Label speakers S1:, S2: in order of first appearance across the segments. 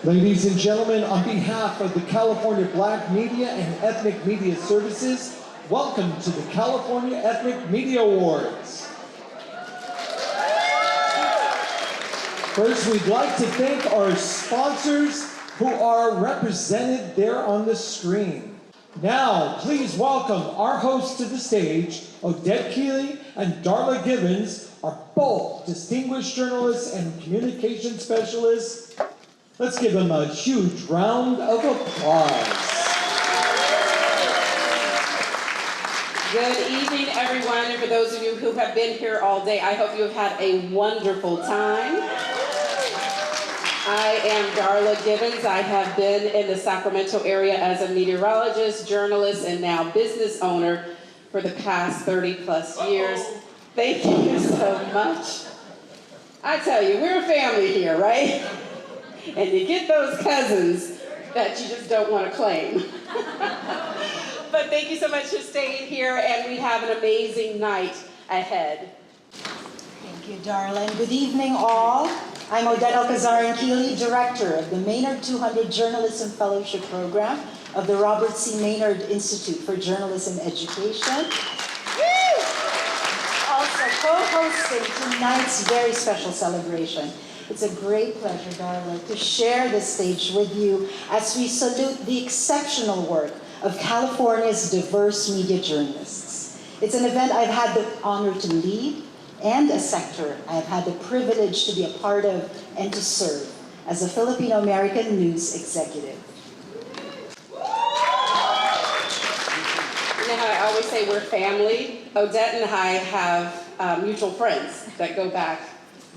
S1: Ladies and gentlemen, on behalf of the California Black Media and Ethnic Media Services, welcome to the California Ethnic Media Awards. First, we'd like to thank our sponsors who are represented there on the screen. Now, please welcome our hosts to the stage. Odette Keeley and Darla Gibbons are both distinguished journalists and communication specialists. Let's give them a huge round of applause.
S2: Good evening, everyone, and for those of you who have been here all day, I hope you have had a wonderful time. I am Darla Gibbons. I have been in the Sacramento area as a meteorologist, journalist, and now business owner for the past 30 plus years. Thank you so much. I tell you, we're a family here, right? And you get those cousins that you just don't want to claim. But thank you so much for staying here, and we have an amazing night ahead.
S3: Thank you, darling. Good evening, all. I'm Odette Alcazar-Keeley, Director of the Maynard 200 Journalism Fellowship Program of the Robert C. Maynard Institute for Journalism Education. Woo! Also co-hosting tonight's very special celebration. It's a great pleasure, Darla, to share this stage with you as we salute the exceptional work of California's diverse media journalists. It's an event I've had the honor to lead and a sector I've had the privilege to be a part of and to serve as a Filipino-American news executive.
S2: You know how I always say we're family? Odette and I have mutual friends that go back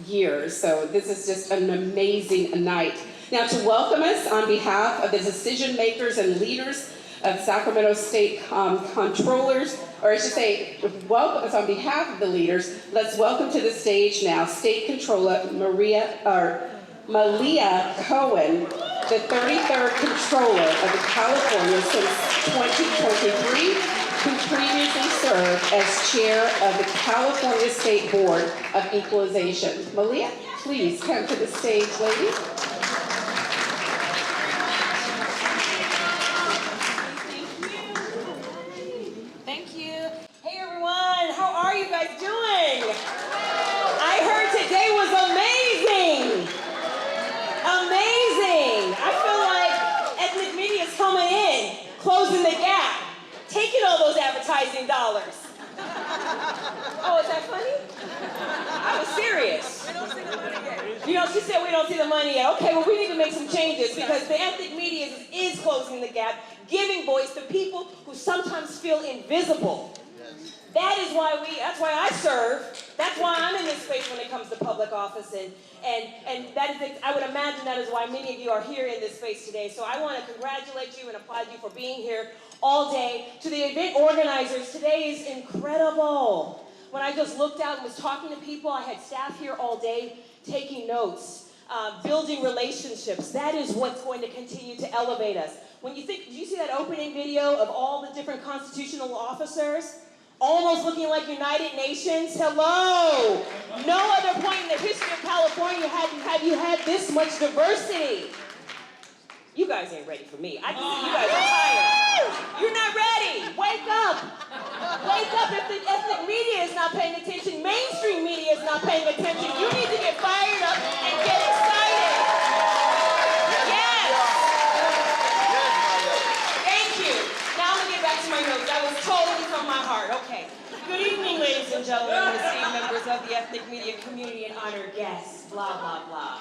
S2: years, so this is just an amazing night. Now, to welcome us on behalf of the decision makers and leaders of Sacramento State Controllers, or I should say, welcome us on behalf of the leaders, let's welcome to the stage now State Controller Malia Cohen, the 33rd Controller of California since 2023, who previously served as Chair of the California State Board of Equalization. Malia, please come to the stage, ladies.
S4: Thank you. Hey everyone, how are you guys doing? I heard today was amazing. Amazing. I feel like ethnic media is coming in, closing the gap, taking all those advertising dollars. Oh, is that funny? I was serious. We don't see the money yet. You know, she said we don't see the money yet. Okay, well, we need to make some changes because the ethnic media is closing the gap, giving voice to people who sometimes feel invisible. That's why I serve. That's why I'm in this space when it comes to public office. And that is, I would imagine that is why many of you are here in this space today. So I want to congratulate you and applaud you for being here all day. To the event organizers, today is incredible. When I just looked out and was talking to people, I had staff here all day taking notes, building relationships. That is what's going to continue to elevate us. When you think, did you see that opening video of all the different constitutional officers? Almost looking like United Nations. Hello! No other point in the history of California have you had this much diversity. You guys ain't ready for me. I can see you guys are tired. You're not ready. Wake up. Wake up. If the ethnic media is not paying attention, mainstream media is not paying attention, you need to get fired up and get excited. Yes. Thank you. Now I'm going to get back to my notes. That was totally from my heart. Okay. Good evening, ladies and gentlemen, esteemed members of the ethnic media community and honored guests. Blah, blah, blah.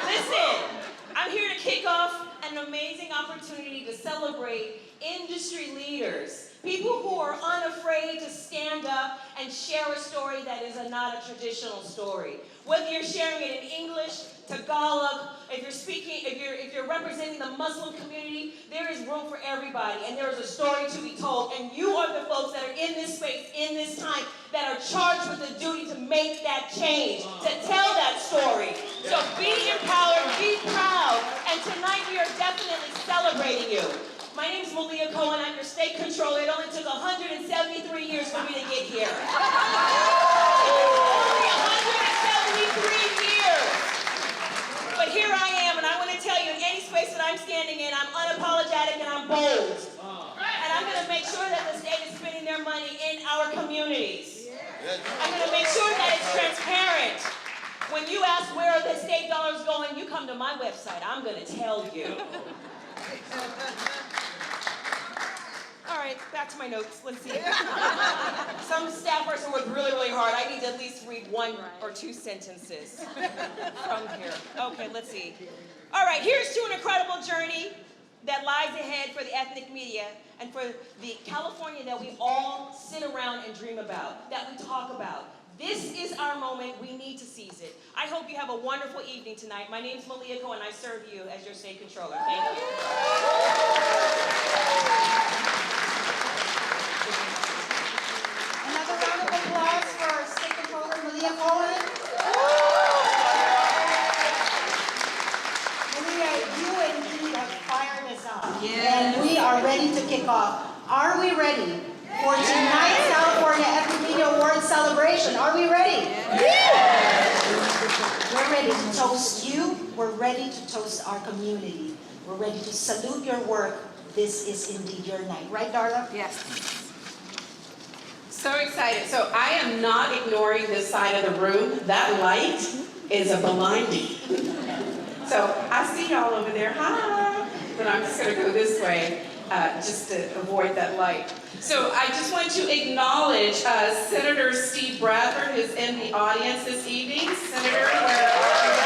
S4: Listen. I'm here to kick off an amazing opportunity to celebrate industry leaders, people who are unafraid to stand up and share a story that is not a traditional story. Whether you're sharing it in English, Tagalog, if you're representing the Muslim community, there is room for everybody, and there is a story to be told. And you are the folks that are in this space, in this time, that are charged with the duty to make that change, to tell that story. So be empowered, be proud, and tonight we are definitely celebrating you. My name is Malia Cohen. I'm your state controller. It only took 173 years for me to get here. Only 173 years. But here I am space that I'm standing in, I'm unapologetic and I'm bold. And I'm going to make sure that the state is spending their money in our communities. I'm going to make sure that it's transparent. When you ask where are the state dollars going, you come to my website. I'm going to tell you. All right, back to my notes. Let's see. Some staff person worked really, really hard. I need to at least read 1 or 2 sentences from here. Okay, let's see. All right, here's to an incredible journey that lies ahead for the ethnic media and for the California that we all sit around and dream about, that we talk about. This is our moment. We need to seize it. I hope you have a wonderful evening tonight. My name is Malia Cohen, and I serve you as your state controller. Thank you.
S3: Another round of applause for our State Controller, Malia Cohen. Malia, you indeed have fired us up. And we are ready to kick off. Are we ready for tonight's California Ethnic Media Awards celebration? Are we ready? We're ready to toast you. We're ready to toast our community. We're ready to salute your work. This is indeed your night. Right, Darla?
S2: Yes. So excited. So I am not ignoring this side of the room. That light is a blinding. So I see y'all over there. Hi. But I'm just going to go this way just to avoid that light. So I just want to acknowledge Senator Steve Bradford, who's in the audience this evening. Senator, where are you?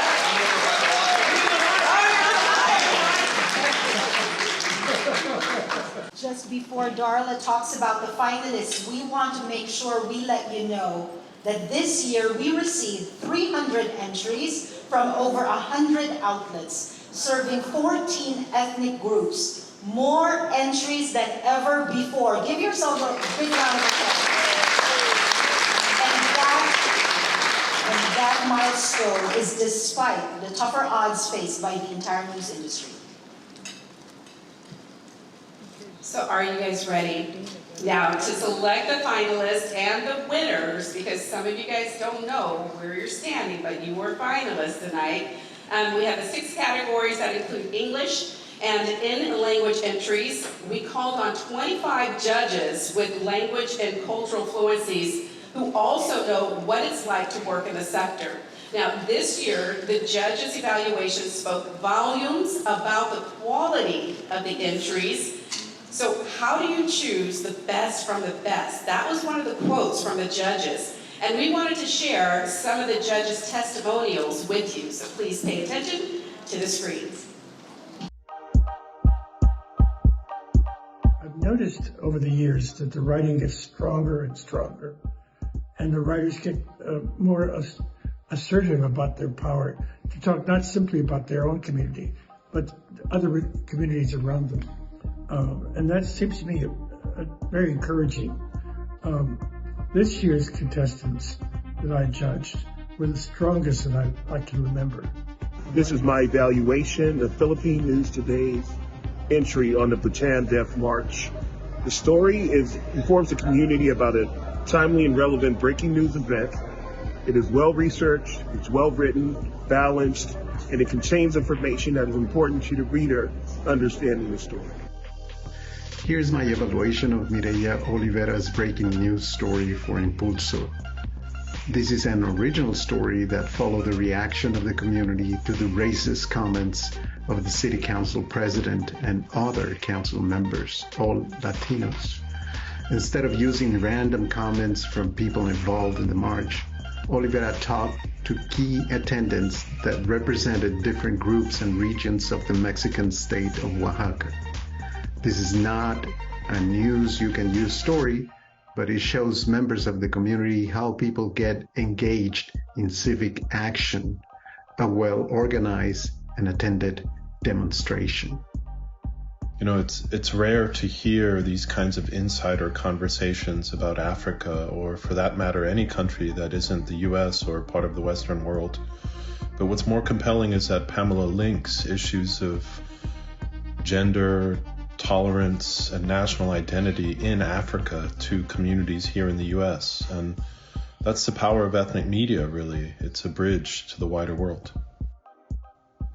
S3: Just before Darla talks about the finalists, we want to make sure we let you know that this year we received 300 entries from over 100 outlets, serving 14 ethnic groups. More entries than ever before. Give yourself a big round of applause. And that milestone is despite the tougher odds faced by the entire news industry.
S2: So are you guys ready? Now to select the finalists and the winners, because some of you guys don't know where you're standing, but you were finalists tonight. We have the 6 categories that include English and in-language entries. We called on 25 judges with language and cultural fluencies who also know what it's like to work in the sector. Now this year, the judges' evaluation spoke volumes about the quality of the entries. So how do you choose the best from the best? That was one of the quotes from the judges. And we wanted to share some of the judges' testimonials with you. So please pay attention to the screens.
S5: I've noticed over the years that the writing gets stronger and stronger, and the writers get more assertive about their power to talk not simply about their own community, but other communities around them. And that seems to me very encouraging. This year's contestants that I judged were the strongest that I can remember.
S6: This is my evaluation of Philippine News Today's entry on the Bataan Death March. The story informs the community about a timely and relevant breaking news event. It is well researched, it's well written, balanced, and it contains information that is important to the reader understanding the story.
S7: Here's my evaluation of Mireya Olivera's breaking news story for Impulso. This is an original story that followed the reaction of the community to the racist comments of the city council president and other council members, all Latinos. Instead of using random comments from people involved in the march, Olivera talked to key attendants that represented different groups and regions of the Mexican state of Oaxaca. This is not a news you can use story, but it shows members of the community how people get engaged in civic action, a well-organized and attended demonstration.
S8: You know, it's rare to hear these kinds of insider conversations about Africa, or for that matter, any country that isn't the US or part of the Western world. But what's more compelling is that Pamela links issues of gender, tolerance, and national identity in Africa to communities here in the US. And that's the power of ethnic media, really. It's a bridge to the wider world.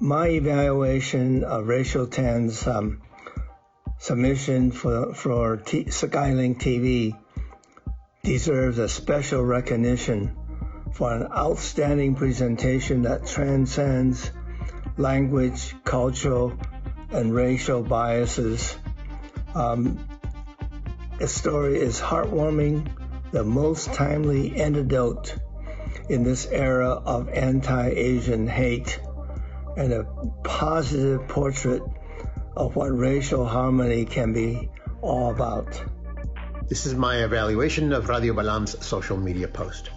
S9: My evaluation of Rachel Tan's submission for Skylink TV deserves a special recognition for an outstanding presentation that transcends language, cultural, and racial biases. The story is heartwarming, the most timely antidote in this era of anti-Asian hate, and a positive portrait of what racial harmony can be all about.
S10: This is my evaluation of Radio Balam's social media post.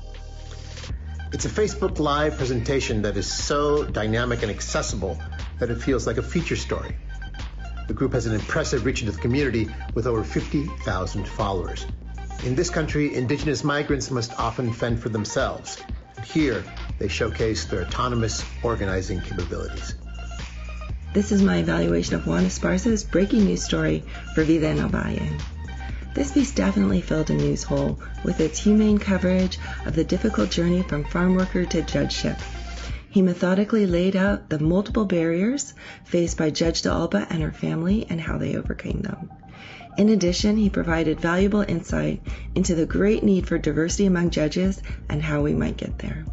S10: It's a Facebook Live presentation that is so dynamic and accessible that it feels like a feature story. The group has an impressive reach into the community with over 50,000 followers. In this country, indigenous migrants must often fend for themselves. Here, they showcase their autonomous organizing capabilities.
S11: This is my evaluation of Juan Esparza's breaking news story for Vida en el Valle. This piece definitely filled a news hole with its humane coverage of the difficult journey from farm worker to judgeship. He methodically laid out the multiple barriers faced by Judge de Alba and her family and how they overcame them. In addition, he provided valuable insight into the great need for diversity among judges and how we might get there.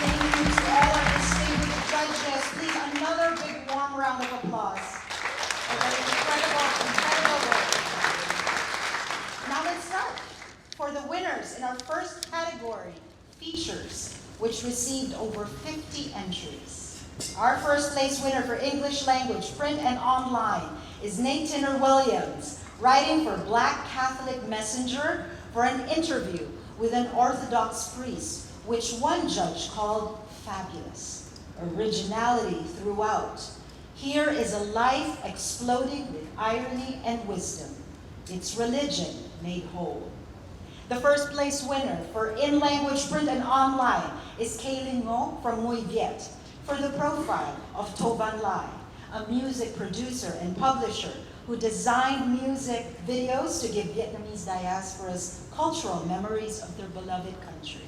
S3: Thank you to all our distinguished judges. Please, another big warm round of applause for their incredible work. Now let's start. For the winners in our first category, features, which received over 50 entries. Our first place winner for English language, print and online is Nate Tinner Williams, writing for Black Catholic Messenger for an interview with an Orthodox priest, which one judge called fabulous. Originality throughout. Here is a life exploding with irony and wisdom. It's religion made whole. The first place winner for in-language print and online is Kaylin Ngo from Muy Viet for the profile of To Van Lai, a music producer and publisher who designed music videos to give Vietnamese diasporas cultural memories of their beloved country.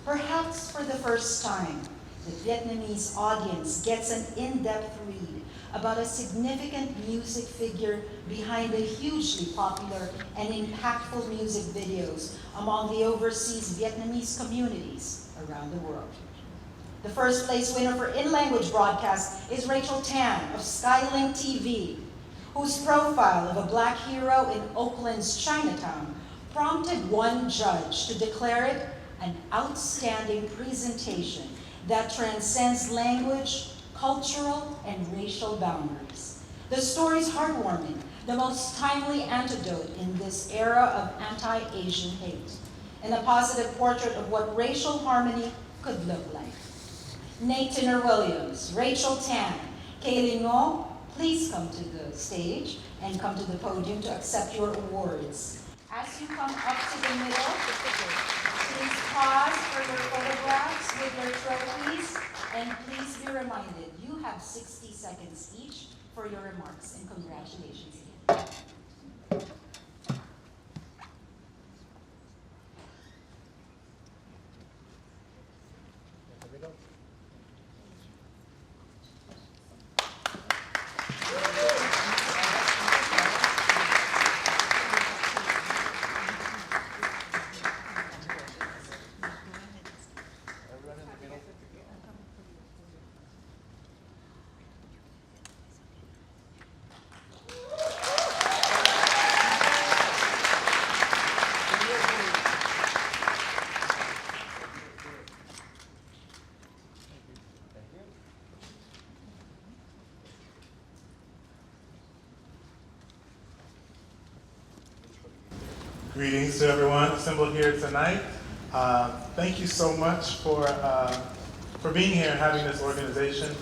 S3: Perhaps for the first time, the Vietnamese audience gets an in-depth read about a significant music figure behind the hugely popular and impactful music videos among the overseas Vietnamese communities around the world. The first place winner for in-language broadcast is Rachel Tan of Skylink TV, whose profile of a Black hero in Oakland's Chinatown prompted one judge to declare it an outstanding presentation that transcends language, cultural, and racial boundaries. The story's heartwarming, the most timely antidote in this era of anti-Asian hate, and a positive portrait of what racial harmony could look like. Nate Tinner Williams, Rachel Tan, Kaylin Ngo, please come to the stage and come to the podium to accept your awards. As you come up to the middle, please pause for your photographs with your trophies, and please be reminded, you have 60 seconds each for your remarks, and congratulations again.
S12: Greetings to everyone assembled here tonight. Thank you so much for being here and having this organization.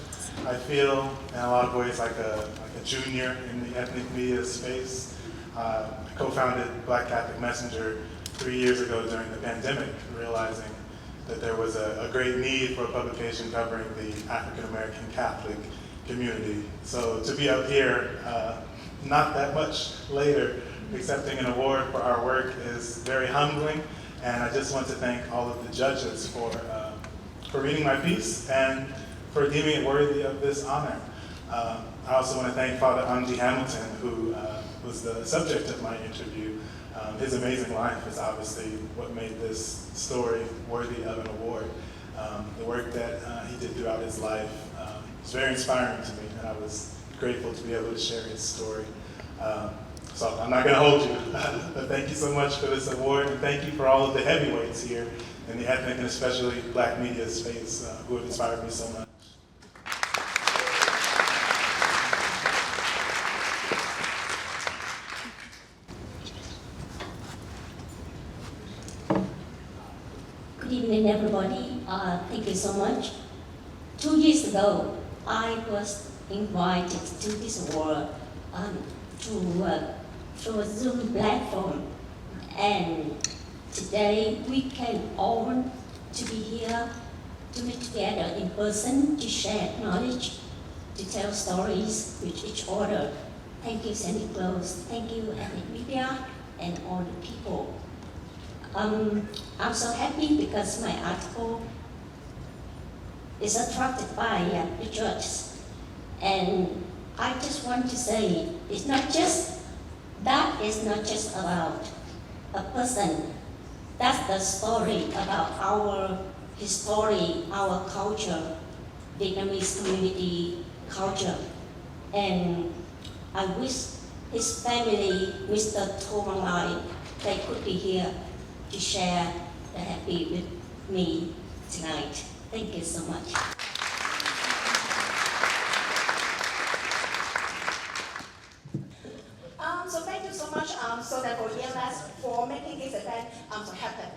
S12: I feel in a lot of ways like a junior in the ethnic media space. I co-founded Black Catholic Messenger 3 years ago during the pandemic, realizing that there was a great need for a publication covering the African American Catholic community. So to be up here, not that much later, accepting an award for our work is very humbling And I just want to thank all of the judges for reading my piece and for deeming it worthy of this honor. I also want to thank Father Anji Hamilton, who was the subject of my interview. His amazing life is obviously what made this story worthy of an award. The work that he did throughout his life was very inspiring to me, and I was grateful to be able to share his story. So I'm not going to hold you, but thank you so much for this award, and thank you for all of the heavyweights here in the ethnic and especially Black media space who have inspired me so much.
S13: Good evening, everybody. Thank you so much. 2 years ago, I was invited to this award through a Zoom platform, and today we came all to be here to meet together in person, to share knowledge, to tell stories with each other. Thank you, Santa Claus. Thank you, ethnic media, and all the people. I'm so happy because my article is attracted by the judges. And I just want to say, it's not just about a person. That's the story about our history, our culture, Vietnamese community culture. And I wish his family, Mr. Thomang Lai, they could be here to share the happy with me tonight. Thank you so much.
S14: So thank you so much, so that for ELS for making this event to happen.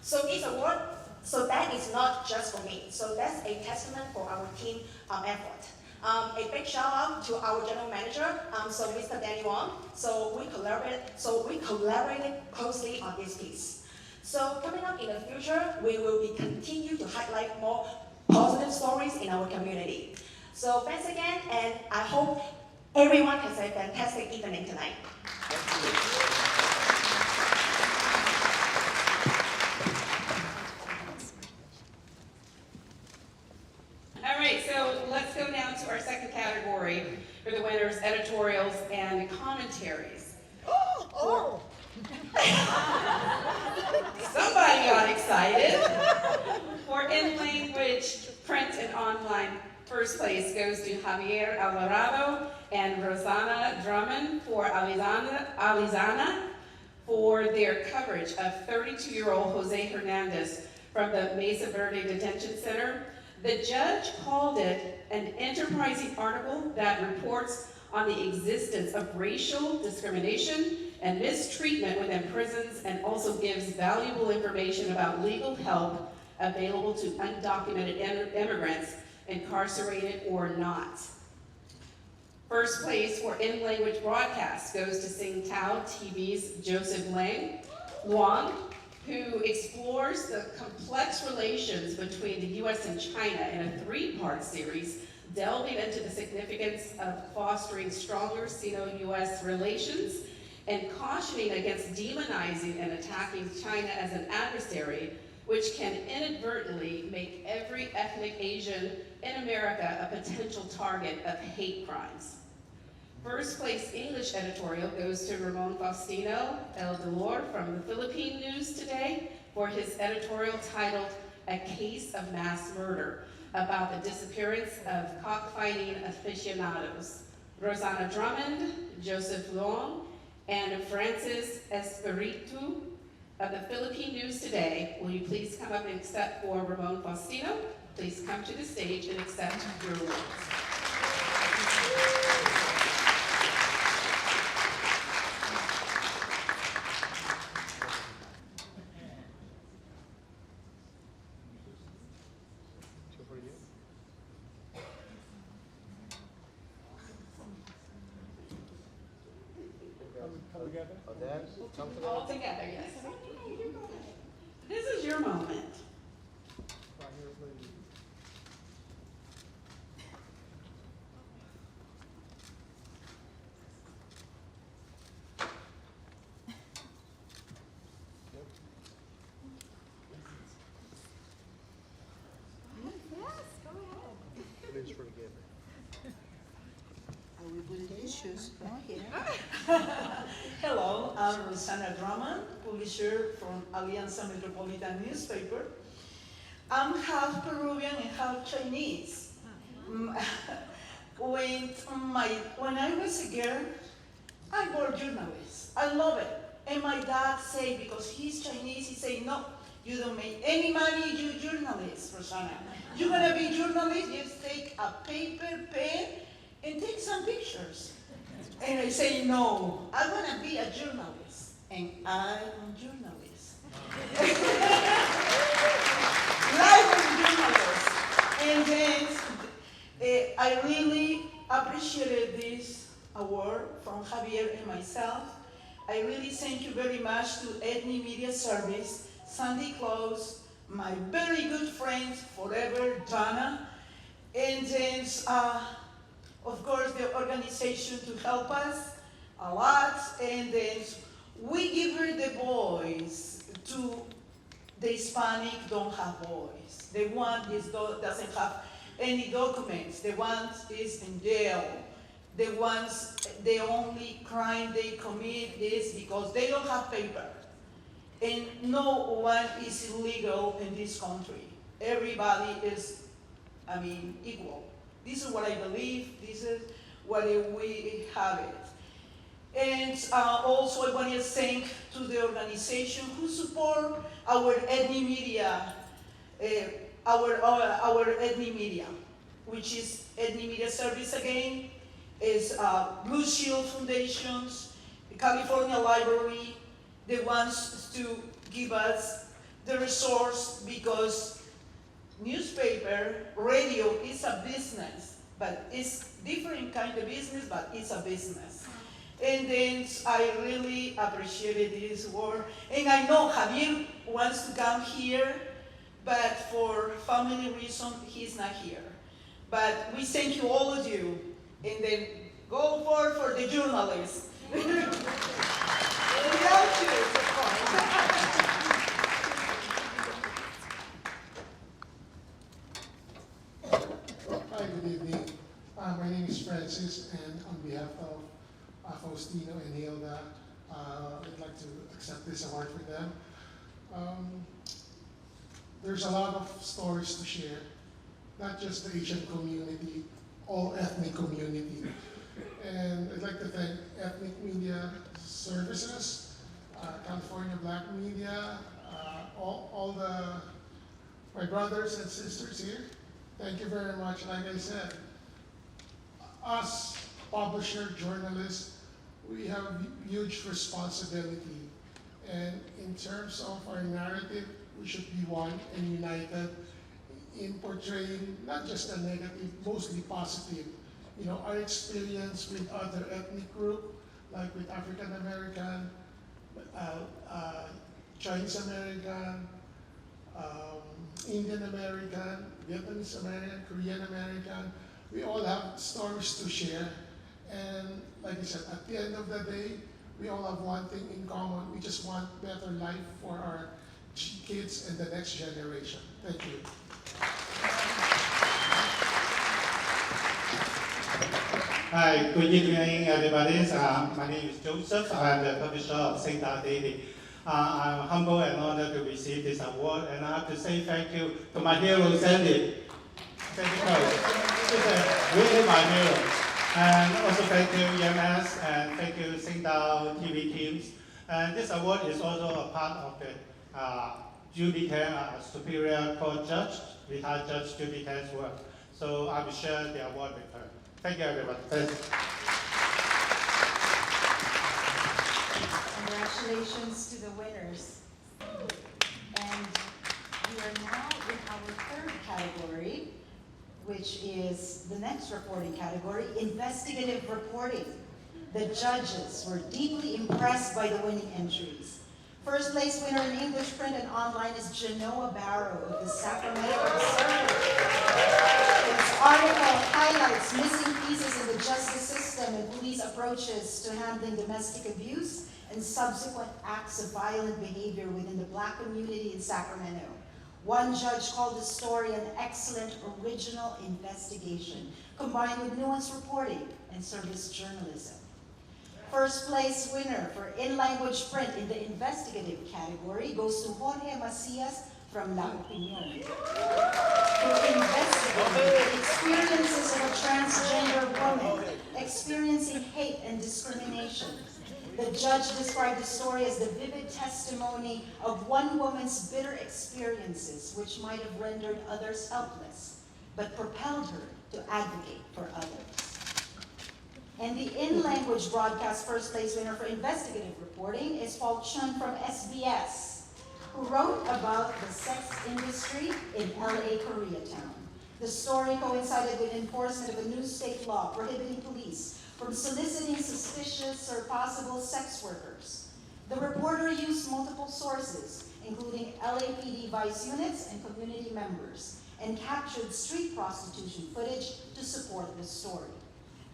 S14: So this award, so that is not just for me. So that's a testament for our team effort. A big shout out to our general manager, so Mr. Danny Wong. So we collaborated closely on this piece. So coming up in the future, we will be continue to highlight more positive stories in our community. So thanks again, and I hope everyone has a fantastic evening tonight.
S2: All right, so let's go down to our second category for the winners, editorials and commentaries. Oh! Somebody got excited. For in-language, print, and online, first place goes to Javier Alvarado and Rosanna Drummond for Alizana for their coverage of 32-year-old Jose Hernandez from the Mesa Verde Detention Center. The judge called it an enterprising article that reports on the existence of racial discrimination and mistreatment within prisons, and also gives valuable information about legal help available to undocumented immigrants, incarcerated or not. First place for in-language broadcast goes to Sing Tao TV's Joseph Luang, who explores the complex relations between the US and China in a 3-part series, delving into the significance of fostering stronger Sino-US relations and cautioning against demonizing and attacking China as an adversary, which can inadvertently make every ethnic Asian in America a potential target of hate crimes. First place English editorial goes to Ramon Faustino El Dolor from the Philippine News Today for his editorial titled A Case of Mass Murder, about the disappearance of cockfighting aficionados. Rosanna Drummond, Joseph Long, and Francis Espiritu of the Philippine News Today, will you please come up and accept for Ramon Faustino? Please come to the stage and accept your awards. All together, yes. This is your moment.
S15: Hello, I'm Rosanna Drummond, publisher from Alianza Metropolitan newspaper. I'm half Peruvian and half Chinese. When I was a girl, I was journalist. I love it. And my dad said, because he's Chinese, he said, no, you don't make any money, you're journalist, Rosanna. You're gonna be journalist, just take a paper, pen, and take some pictures. And I say, no, I wanna be a journalist. And I'm a journalist. Life of journalist. And then I really appreciated this award from Javier and myself. I really thank you very much to Ethnic Media Service, Sandy Close, my very good friend forever, Donna, and then, of course, the organization to help us a lot, and then we give her the voice to the Hispanic don't have voice. The one is doesn't have any documents. The one is in jail. The ones, the only crime they commit is because they don't have paper. And no one is illegal in this country. Everybody is, equal. This is what I believe. This is what we have it. And also I want to thank to the organization who support our ethnic media, our ethnic media, which is Ethnic Media Service again, is Blue Shield Foundations, the California Library, the ones to give us the resource, because newspaper, radio is a business, but it's different kind of business, but it's a business. And then I really appreciated this award. And I know Javier wants to come here, but for family reason, he's not here. But we thank you, all of you, and then go for the journalists. Without you, of course.
S16: Hi, good evening. My name is Francis, and on behalf of Faustino and Hilda, I'd like to accept this award for them. There's a lot of stories to share, not just the Asian community, all ethnic community. And I'd like to thank Ethnic Media Services, California Black Media, all my brothers and sisters here. Thank you very much. Like I said, us publisher, journalists, we have huge responsibility. And in terms of our narrative, we should be one and united in portraying not just the negative, mostly positive. You know, our experience with other ethnic groups, like with African American, Chinese American, Indian American, Vietnamese American, Korean American, we all have stories to share. And like I said, at the end of the day, we all have one thing in common. We just want better life for our kids and the next generation. Thank you.
S17: Hi, good evening, everybody. My name is Joseph. I'm the publisher of Singda Daily. I'm humbled and honored to receive this award, and I have to say thank you to my hero, Sandy. Thank you, she's really my hero. And also thank you, EMS, and thank you, Singda TV teams. And this award is also a part of the Judy Tan, Superior Court Judge, retired Judge Judy Tan's work. So I will share the award with her. Thank you, everyone. Thanks.
S3: Congratulations to the winners. And we are now in our third category, which is the next reporting category, investigative reporting. The judges were deeply impressed by the winning entries. First place winner in English print and online is Genoa Barrow of the Sacramento Observer. Its article highlights missing pieces in the justice system and police approaches to handling domestic abuse and subsequent acts of violent behavior within the Black community in Sacramento. One judge called the story an excellent original investigation, combined with nuanced reporting and service journalism. First place winner for in-language print in the investigative category goes to Jorge Macias from La Opinión. For investigating the experiences of a transgender woman experiencing hate and discrimination. The judge described the story as the vivid testimony of one woman's bitter experiences, which might have rendered others helpless, but propelled her to advocate for others. And the in-language broadcast first place winner for investigative reporting is Paul Chun from SBS, who wrote about the sex industry in LA Koreatown. The story coincided with enforcement of a new state law prohibiting police from soliciting suspicious or possible sex workers. The reporter used multiple sources, including LAPD vice units and community members, and captured street prostitution footage to support the story.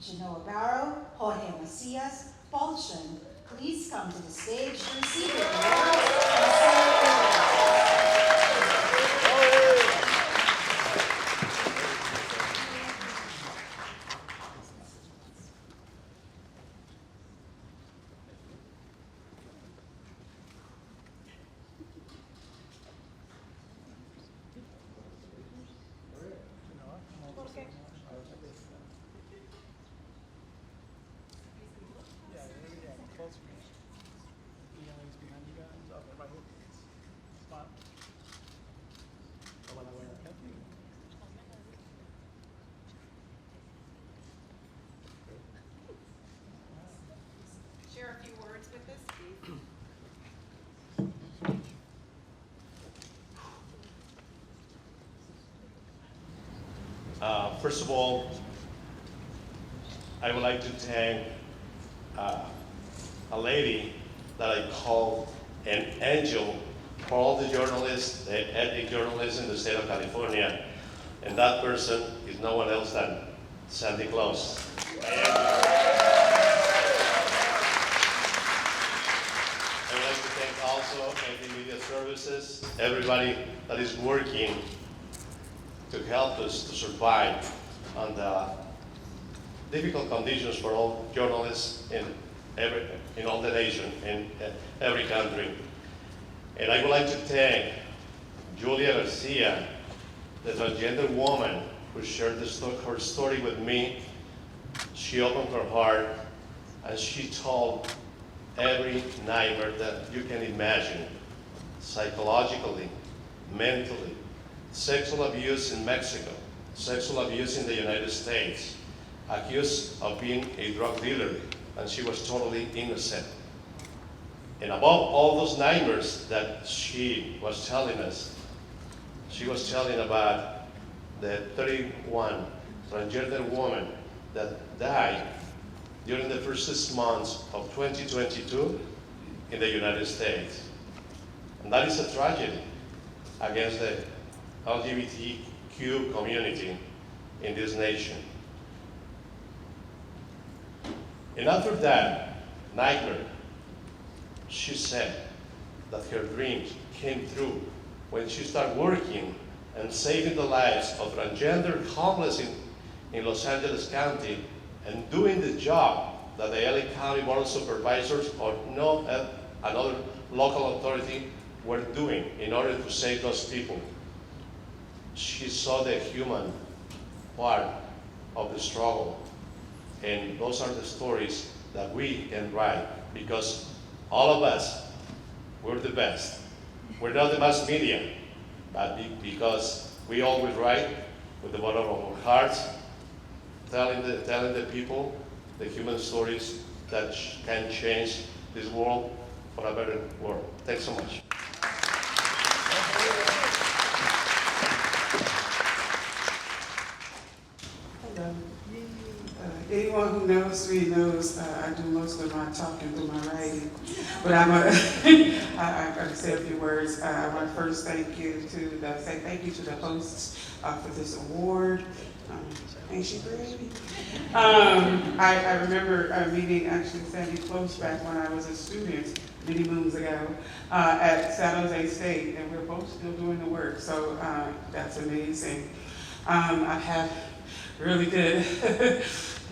S3: Genoa Barrow, Jorge Macias, Paul Chun, please come to the stage to receive your awards.
S2: Share a few words with us, please.
S18: First of all, I would like to thank a lady that I call an angel for all the journalists, the ethnic journalists in the state of California, and that person is no one else than Sandy Claus. I would like to thank also Ethnic Media Services, everybody that is working to help us to survive under difficult conditions for all journalists in all the nation, in every country. And I would like to thank Julia Garcia, the transgender woman who shared her story with me. She opened her heart and she told every nightmare that you can imagine, psychologically, mentally, sexual abuse in Mexico, sexual abuse in the United States, accused of being a drug dealer, and she was totally innocent. And above all those nightmares that she was telling us, she was telling about the 31 transgender woman that died during the first 6 months of 2022 in the United States. And that is a tragedy against the LGBTQ community in this nation. And after that nightmare, she said that her dreams came true when she started working and saving the lives of transgender homeless in Los Angeles County and doing the job that the LA County Board of Supervisors or no another local authority were doing in order to save those people. She saw the human part of the struggle, and those are the stories that we can write, because all of us, we're the best. We're not the mass media, but because we always write with the bottom of our hearts, telling the people the human stories that can change this world for a better world. Thanks so much.
S19: Hello. Anyone who knows me knows I do most of my talking through my writing. But I'm going to say a few words. I want to first say thank you to the hosts for this award. Ain't she pretty? I remember meeting actually Sandy Close back when I was a student many moons ago at San Jose State, and we're both still doing the work, so that's amazing. I've had really good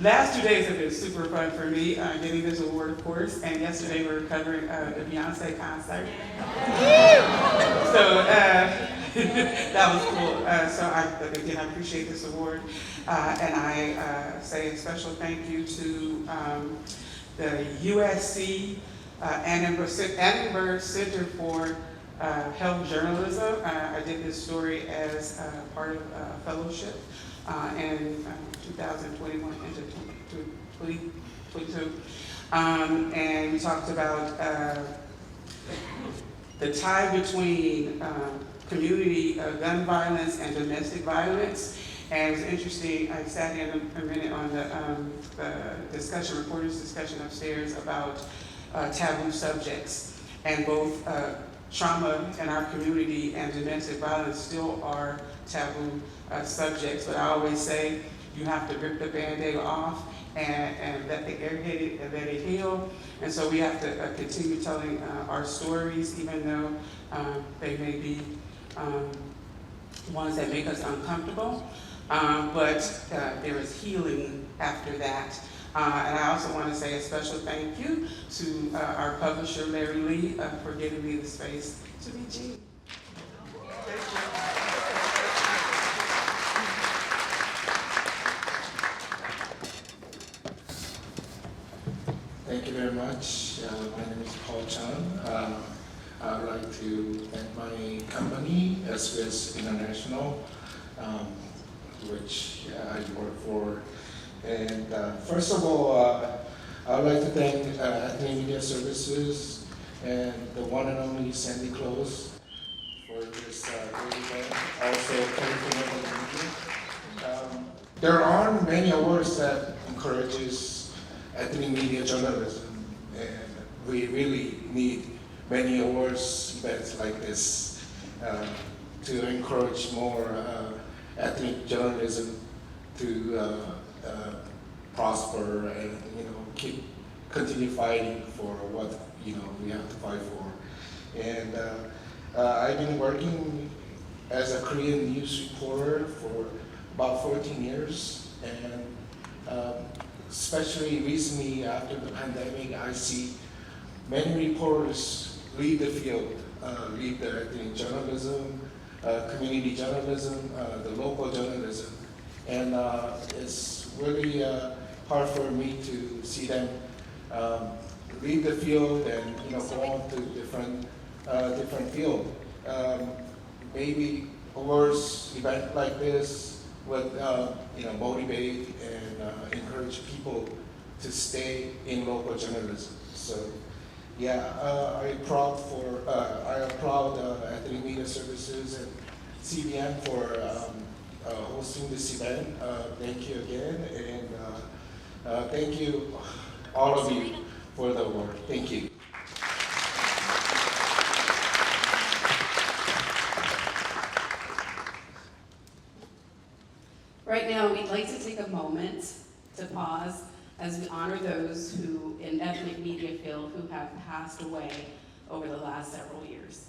S19: Last 2 days have been super fun for me, getting this award, of course, and yesterday we were covering the Beyonce concert. So that was cool. So again, I appreciate this award, and I say a special thank you to the USC Annenberg Center for Health Journalism. I did this story as part of a fellowship in 2021 into 2022. And we talked about the tie between community gun violence and domestic violence. And it was interesting, I sat in a minute on the discussion, reporters' discussion upstairs about taboo subjects. And both trauma in our community and domestic violence still are taboo subjects. But I always say you have to rip the Band-Aid off and let the air hit it and let it heal. And so we have to continue telling our stories, even though they may be ones that make us uncomfortable. But there is healing after that. And I also want to say a special thank you to our publisher, Larry Lee, for giving me the space to be Jean.
S20: Thank you very much. My name is Paul Chan. I would like to thank my company, SBS International, which I work for. And first of all, I would like to thank Ethnic Media Services and the one and only Sandy Close for this great event. Also, California Media. There are many awards that encourages ethnic media journalism, and we really need many awards events like this to encourage more ethnic journalism to prosper and continue fighting for what we have to fight for. And I've been working as a Korean news reporter for about 14 years, and especially recently after the pandemic, I see many reporters leave the field, leave the ethnic journalism, community journalism, the local journalism, and it's really hard for me to see them leave the field and go on to different field. Maybe awards event like this would motivate and encourage people to stay in local journalism. So yeah, I applaud Ethnic Media Services and CBN for hosting this event. Thank you again, and thank you all of you for the award. Thank you.
S2: Right now, we'd like to take a moment to pause as we honor those who, in ethnic media field, who have passed away over the last several years.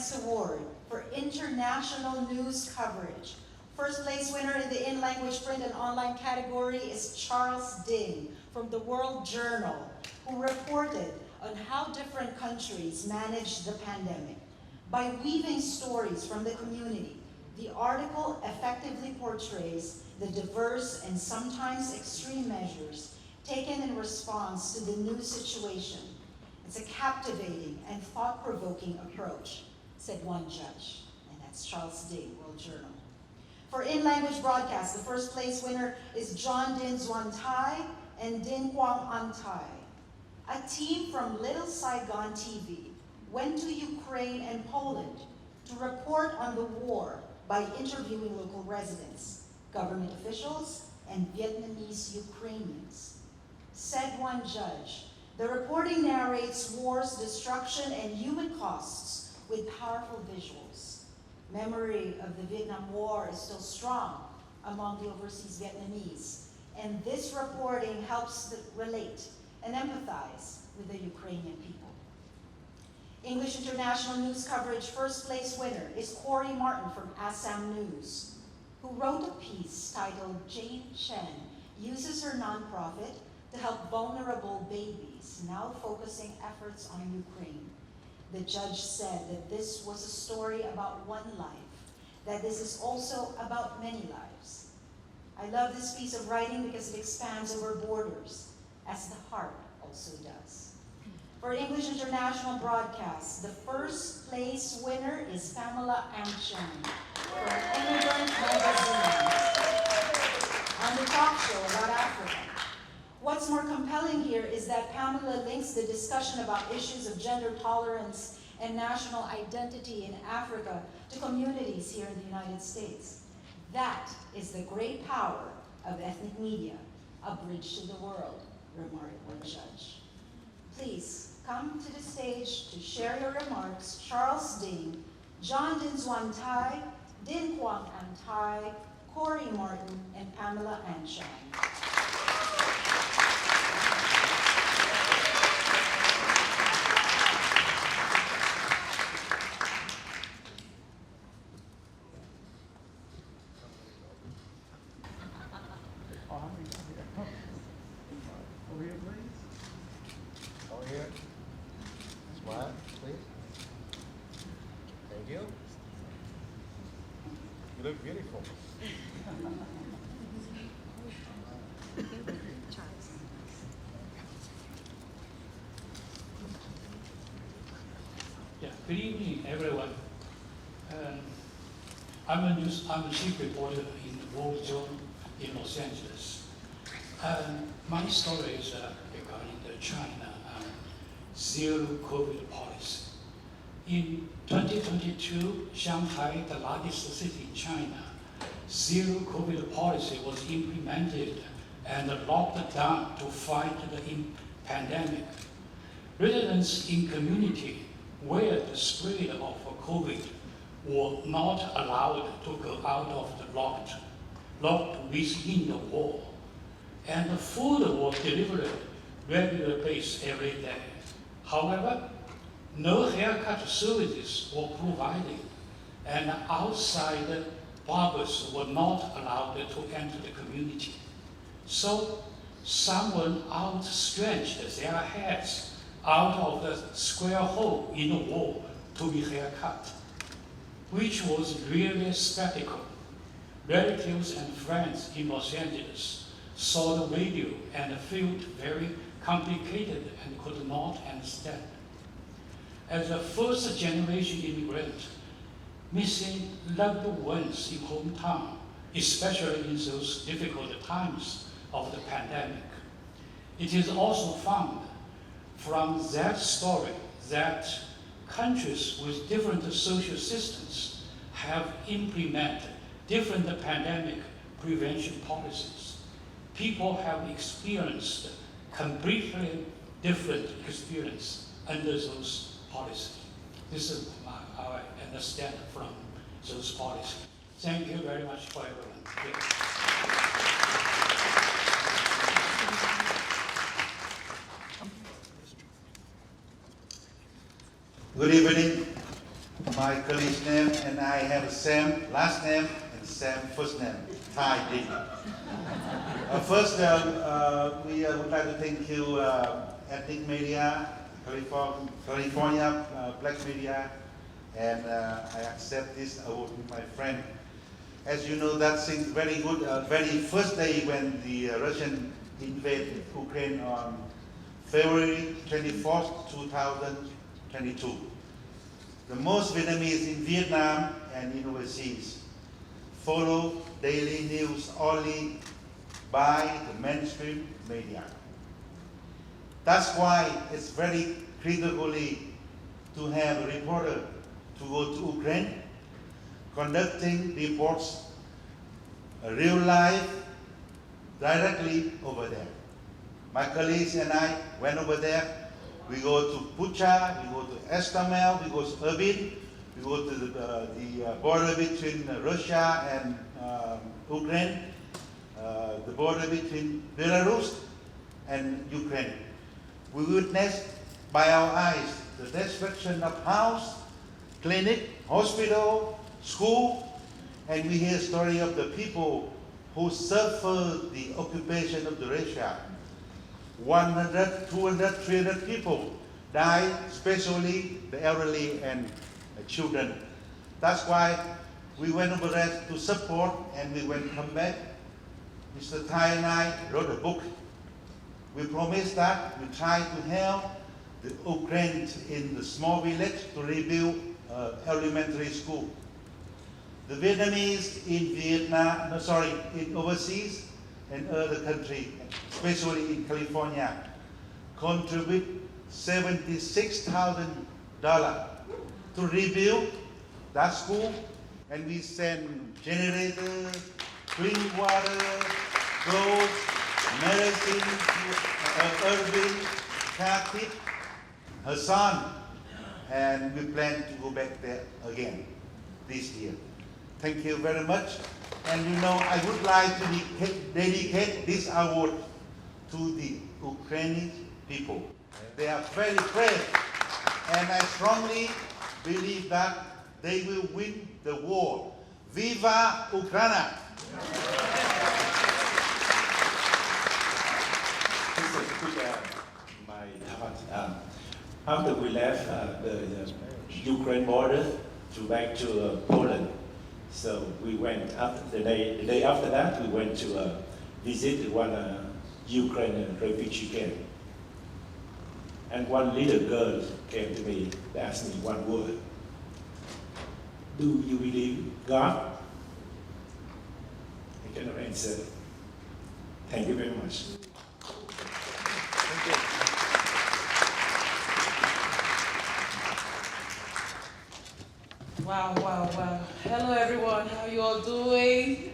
S3: next award for international news coverage. First place winner in the in-language print and online category is Charles Ding from the World Journal, who reported on how different countries managed the pandemic. By weaving stories from the community, the article effectively portrays the diverse and sometimes extreme measures taken in response to the new situation. It's a captivating and thought-provoking approach, said one judge, and that's Charles Ding, World Journal. For in-language broadcast, the first place winner is John Din Xuan Tai and Din Quang An Tai. A team from Little Saigon TV went to Ukraine and Poland to report on the war by interviewing local residents, government officials, and Vietnamese Ukrainians. Said one judge, the reporting narrates war's destruction and human costs with powerful visuals. Memory of the Vietnam War is still strong among the overseas Vietnamese, and this reporting helps relate and empathize with the Ukrainian people. English International News Coverage first place winner is Corey Martin from Assam News, who wrote a piece titled Jane Chen uses her nonprofit to help vulnerable babies, now focusing efforts on Ukraine. The judge said that this was a story about one life, that this is also about many lives. I love this piece of writing because it expands over borders, as the heart also does. For English International Broadcast, the first place winner is Pamela Angchan from Immigrant Magazine on the talk show about Africa. What's more compelling here is that Pamela links the discussion about issues of gender tolerance and national identity in Africa to communities here in the United States. That is the great power of ethnic media, a bridge to the world, remarked one judge. Please come to the stage to share your remarks, Charles Ding, John Din Xuan Tai, Din Quang An Tai, Corey Martin, and Pamela Angchan.
S10: Over here. Smile, please. Thank you. You look beautiful.
S21: Yeah, good evening, everyone. I'm a chief reporter in the World Journal in Los Angeles. My story is regarding the China zero COVID policy. In 2022, Shanghai, the largest city in China, zero COVID policy was implemented and locked down to fight the pandemic. Residents in community where the spread of COVID were not allowed to go out of the locked within the wall, and the food was delivered regular basis every day. However, no haircut services were provided, and outside barbers were not allowed to enter the community. So someone outstretched their heads out of the square hole in the wall to be haircut, which was really a spectacle. Relatives and friends in Los Angeles saw the video and felt very complicated and could not understand. As a first-generation immigrant, missing loved ones in hometown, especially in those difficult times of the pandemic, it is also found from that story that countries with different social systems have implemented different pandemic prevention policies. People have experienced completely different experience under those policies. This is how I understand from those policies. Thank you very much for everyone.
S22: Good evening.
S1: my colleague's name, and I have Sam last name and Sam first name, Thai Ding. First, we would like to thank you, Ethnic Media, California Black Media, and I accept this award with my friend. As you know, that's very good. Very first day when the Russian invaded Ukraine on February 24th, 2022. The most Vietnamese in Vietnam and in overseas follow daily news only by the mainstream media. That's why it's very critically to have a reporter to go to Ukraine, conducting reports real life directly over there. My colleagues and I went over there. We go to Bucha, we go to Estomel, we go to Irpin, we go to the border between Russia and Ukraine, the border between Belarus and Ukraine. We witnessed by our eyes the destruction of house, clinic, hospital, school, and we hear story of the people who suffered the occupation of the Russia. 100, 200, 300 people died, especially the elderly and the children. That's why we went over there to support, and we went come back. Mr. Thai and I wrote a book. We promised that we try to help the Ukrainians in the small village to rebuild elementary school. The Vietnamese in Vietnam, in overseas and other countries, especially in California, contribute $76,000 to rebuild that school, and we send generators, clean water, clothes, medicine to Irvin, Kathy, her son, and we plan to go back there again this year. Thank you very much. And you know, I would like to dedicate this award to the Ukrainian people. They are very brave, and I strongly believe that they will win the war. Viva Ukraina!
S22: After we left the Ukraine border to back to Poland, so we went after the day after that we went to visit one Ukrainian refugee camp, and one little girl came to me and asked me one word: "Do you believe God?" I cannot answer. Thank you very much.
S1: Thank you.
S23: Wow, wow, wow. Hello everyone, how you all doing?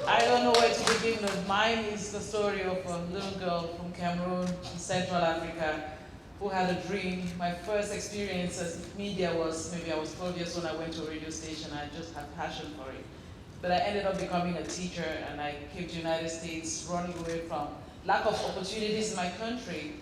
S23: I don't know where to begin with. Mine is the story of a little girl from Cameroon, Central Africa, who had a dream. My first experience as media was, maybe I was 12 years old, I went to a radio station, I just had passion for it. But I ended up becoming a teacher, and I came to the United States running away from lack of opportunities in my country.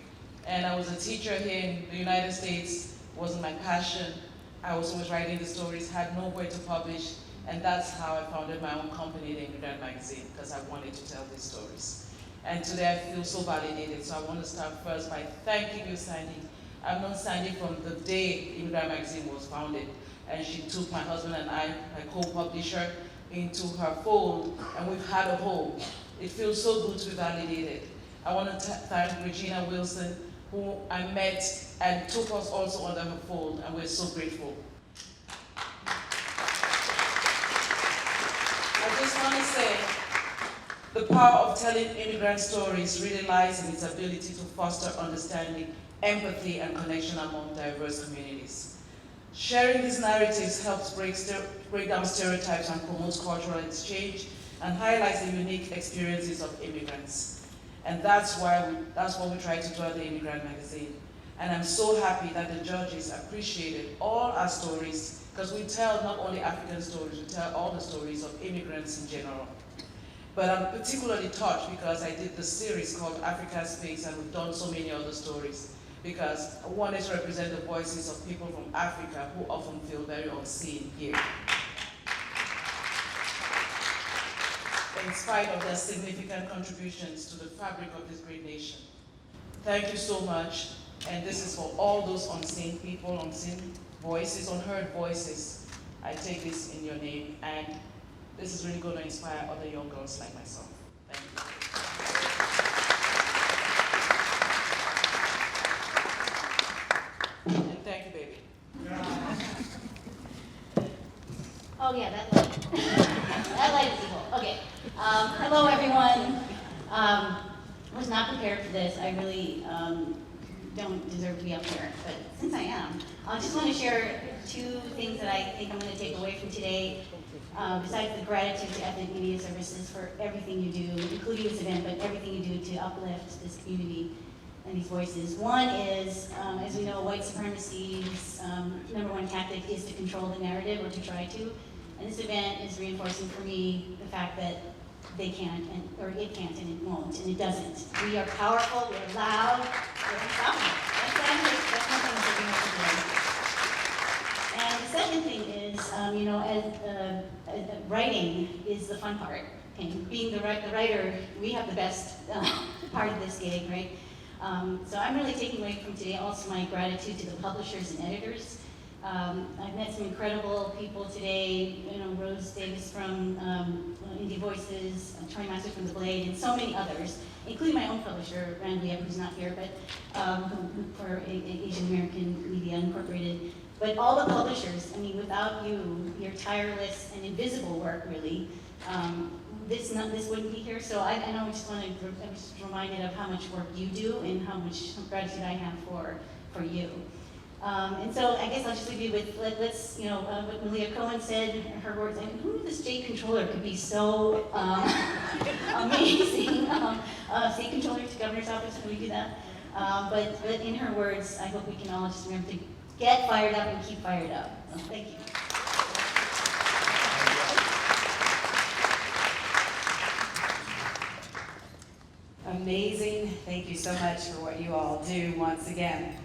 S23: And I was a teacher here in the United States, wasn't my passion. I was always writing the stories, had nowhere to publish, and that's how I founded my own company, the Immigrant Magazine, because I wanted to tell these stories. And today I feel so validated, so I want to start first by thanking you, Sandy. I've known Sandy from the day Immigrant Magazine was founded, and she took my husband and I, my co-publisher, into her fold, and we've had a home. It feels so good to be validated. I want to thank Regina Wilson, who I met and took us also under her fold, and we're so grateful. I just want to say, the power of telling immigrant stories really lies in its ability to foster understanding, empathy, and connection among diverse communities. Sharing these narratives helps break down stereotypes and promotes cultural exchange and highlights the unique experiences of immigrants. And that's what we try to do at the Immigrant Magazine. And I'm so happy that the judges appreciated all our stories, because we tell not only African stories, we tell all the stories of immigrants in general. But I'm particularly touched because I did the series called Africa Speaks, and we've done so many other stories. because I wanted to represent the voices of people from Africa who often feel very unseen here. In spite of their significant contributions to the fabric of this great nation. Thank you so much, and this is for all those unseen people, unseen voices, unheard voices. I take this in your name, and this is really going to inspire other young girls like myself. Thank you. And thank you, baby.
S4: Oh yeah, that light. That light is evil. Okay. Hello everyone. I was not prepared for this. I really don't deserve to be up here, but since I am, I just want to share two things that I think I'm going to take away from today. Besides the gratitude to Ethnic Media Services for everything you do, including this event, but everything you do to uplift this community and these voices. One is, as we know, white supremacy's #1 tactic is to control the narrative, or to try to. And this event is reinforcing for me the fact that they can't, or it can't, and it won't, and it doesn't. We are powerful, we're loud, we're unstoppable. That's one thing that we have to do. And the second thing is, writing is the fun part. And being the writer, we have the best part of this gig, right? So I'm really taking away from today also my gratitude to the publishers and editors. I've met some incredible people today, Rose Davis from Indie Voices, Troy Masters from The Blade, and so many others, including my own publisher, Rand Lieb, who's not here, but for Asian American Media Incorporated. But all the publishers, I mean, without you, your tireless and invisible work, really, this wouldn't be here. So I know I just was reminded of how much work you do and how much gratitude I have for you. And so I guess I'll just leave you with, what Malia Cohen said, her words, and who knew the state controller could be so amazing? State controller to governor's office, when we do that. But in her words, I hope we can all just remember to get fired up and keep fired up. So, thank you.
S2: Amazing. Thank you so much for what you all do once again.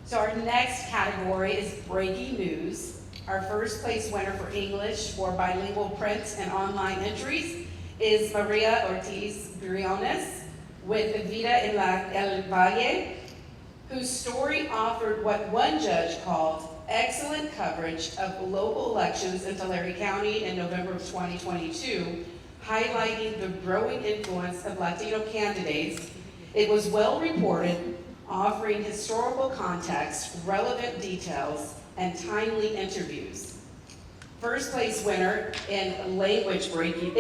S2: So our next category is breaking news. Our first place winner for English for bilingual print and online entries is Maria Ortiz Briones with Vida en el Valle, whose story offered what one judge called excellent coverage of local elections in Tulare County in November of 2022, highlighting the growing influence of Latino candidates. It was well reported, offering historical context, relevant details, and timely interviews. First place winner in language breaking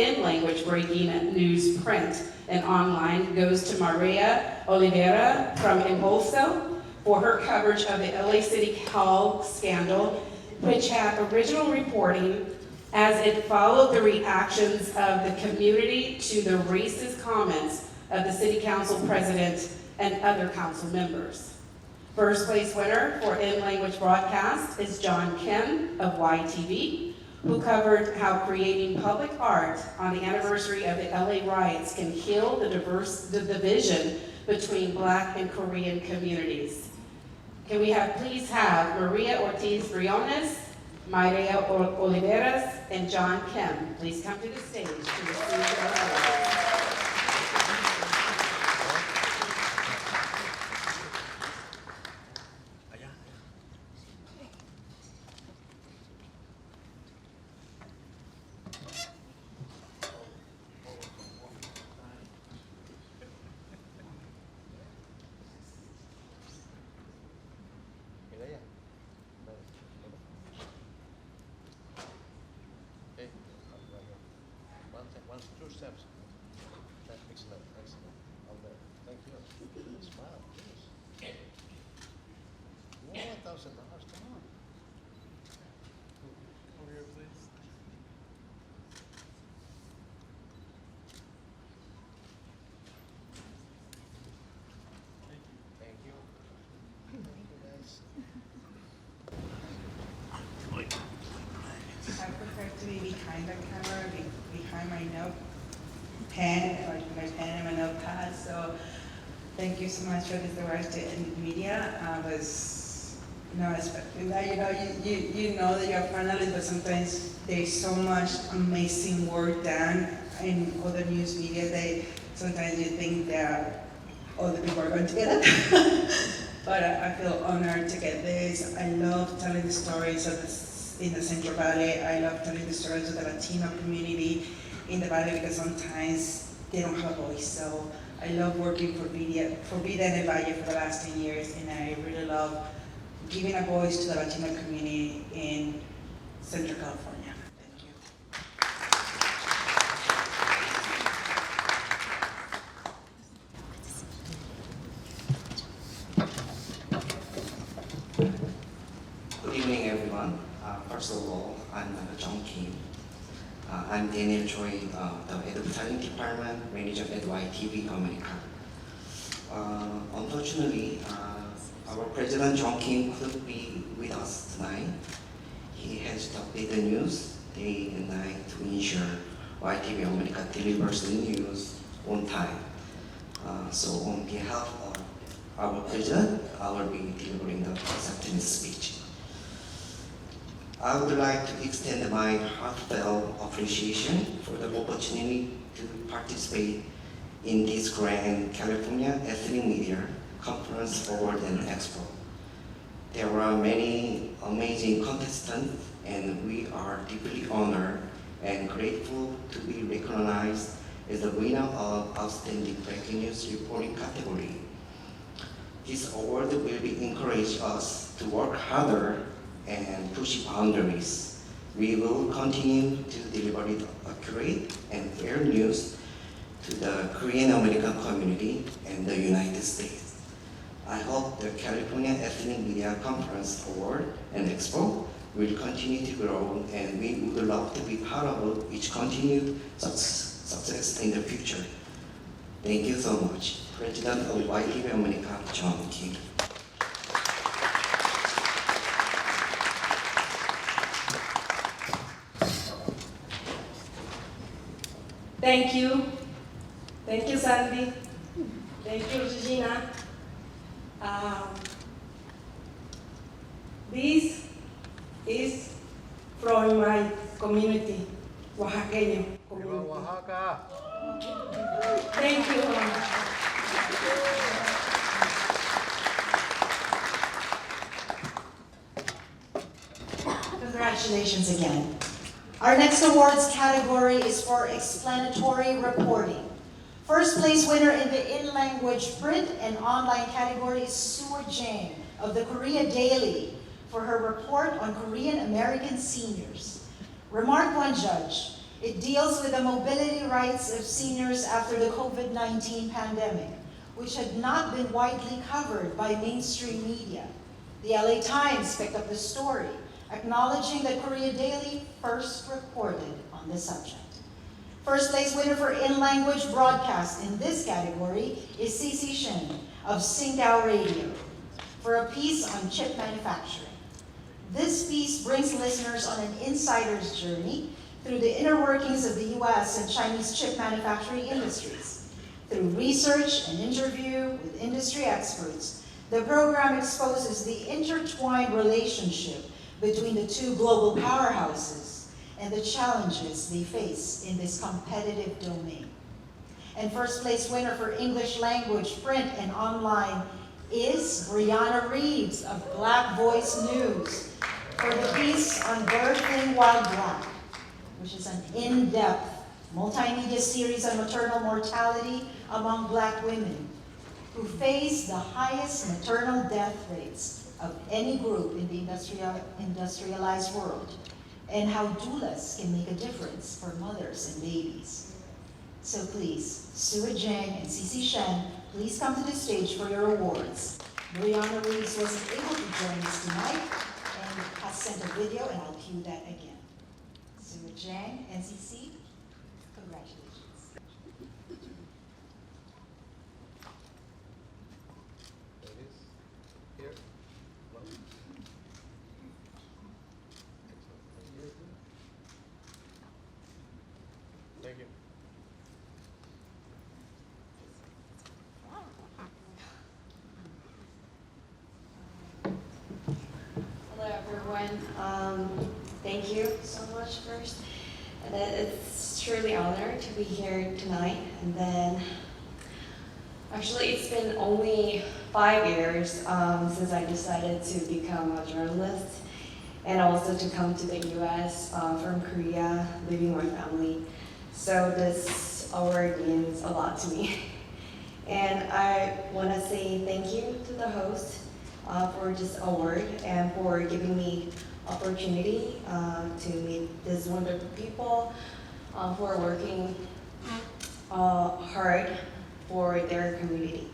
S2: news, print, and online goes to Maria Oliveira from Impulso for her coverage of the LA City Hall scandal, which had original reporting as it followed the reactions of the community to the racist comments of the city council president and other council members. First place winner for in-language broadcast is John Kim of YTV, who covered how creating public art on the anniversary of the LA riots can heal the division between Black and Korean communities. Can we please have Maria Ortiz Briones, Maria Oliveras, and John Kim please come to the stage to receive their awards.
S18: Two steps. Excellent, excellent. All there. Thank you. Smile, please. $1,000, come on. Over here, please. Thank you. Thank you, guys.
S5: I prefer to be behind the camera, behind my notepad, or my pen and my notepad. So Thank you so much for this award to Ethnic Media. I was, expecting that. You know that you're a panelist, but sometimes there's so much amazing work done in other news media that sometimes you think that other people are going to get it. But I feel honored to get this. I love telling the stories of in the Central Valley. I love telling the stories of the Latino community in the Valley because sometimes they don't have a voice. So I love working for Vida en el Valle for the last 10 years, and I really love giving a voice to the Latino community in Central California. Thank you.
S6: Good evening, everyone. First of all, I'm John Kim. I'm Daniel Choi, the Advertising Department Manager at YTV America. Unfortunately, our President John Kim couldn't be with us tonight. He has to update the news day and night to ensure YTV America delivers the news on time. So on behalf of our President, I will be delivering the acceptance speech. I would like to extend my heartfelt appreciation for the opportunity to participate in this Grand California Ethnic Media Conference Award and Expo. There are many amazing contestants, and we are deeply honored and grateful to be recognized as the winner of Outstanding Breaking News Reporting category. This award will encourage us to work harder and push boundaries. We will continue to deliver accurate and fair news to the Korean American community and the United States. I hope the California Ethnic Media Conference Award and Expo will continue to grow, and we would love to be part of its continued success in the future. Thank you so much. President of YTV America, John Kim.
S7: Thank you. Thank you, Sandy. Thank you, Regina. This is from my community, Oaxaqueño community. Oaxaca. Thank you.
S3: Congratulations again. Our next awards category is for explanatory reporting. First place winner in the in-language print and online category is Sue Jang of the Korea Daily for her report on Korean American seniors. Remark one judge, it deals with the mobility rights of seniors after the COVID-19 pandemic, which had not been widely covered by mainstream media. The LA Times picked up the story, acknowledging that Korea Daily first reported on the subject. First place winner for in-language broadcast in this category is CC Shen of Singao Radio for a piece on chip manufacturing. This piece brings listeners on an insider's journey through the inner workings of the US and Chinese chip manufacturing industries. Through research and interview with industry experts, the program exposes the intertwined relationship between the two global powerhouses and the challenges they face in this competitive domain. And first place winner for English language, print, and online is Brianna Reeves of Black Voice News for the piece on Birthing While Black, which is an in-depth multimedia series on maternal mortality among Black women who face the highest maternal death rates of any group in the industrialized world, and how doulas can make a difference for mothers and babies. So please, Sue Jang and CC Shen, please come to the stage for your awards. Brianna Reeves wasn't able to join us tonight and has sent a video, and I'll cue that again. Sue Jang and CC, congratulations.
S6: Thank you.
S8: everyone. Thank you so much first. And then it's truly an honor to be here tonight. And then, actually, it's been only 5 years since I decided to become a journalist, and also to come to the U.S. From Korea, leaving my family. So this award means a lot to me. And I want to say thank you to the host for this award and for giving me opportunity to meet these wonderful people who are working hard for their community.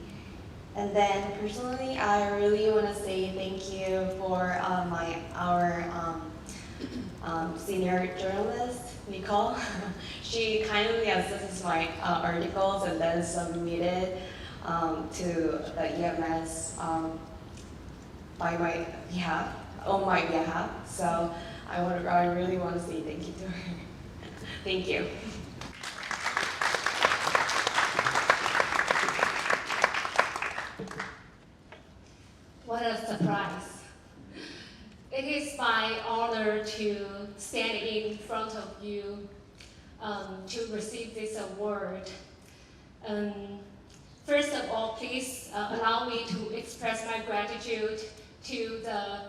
S8: And then personally, I really want to say thank you for our senior journalist, Nicole. She kindly assesses my articles and then submitted to the EMS on my behalf. So I really want to say thank you to her. Thank you.
S9: What a surprise. It is my honor to stand in front of you to receive this award. First of all, please allow me to express my gratitude to the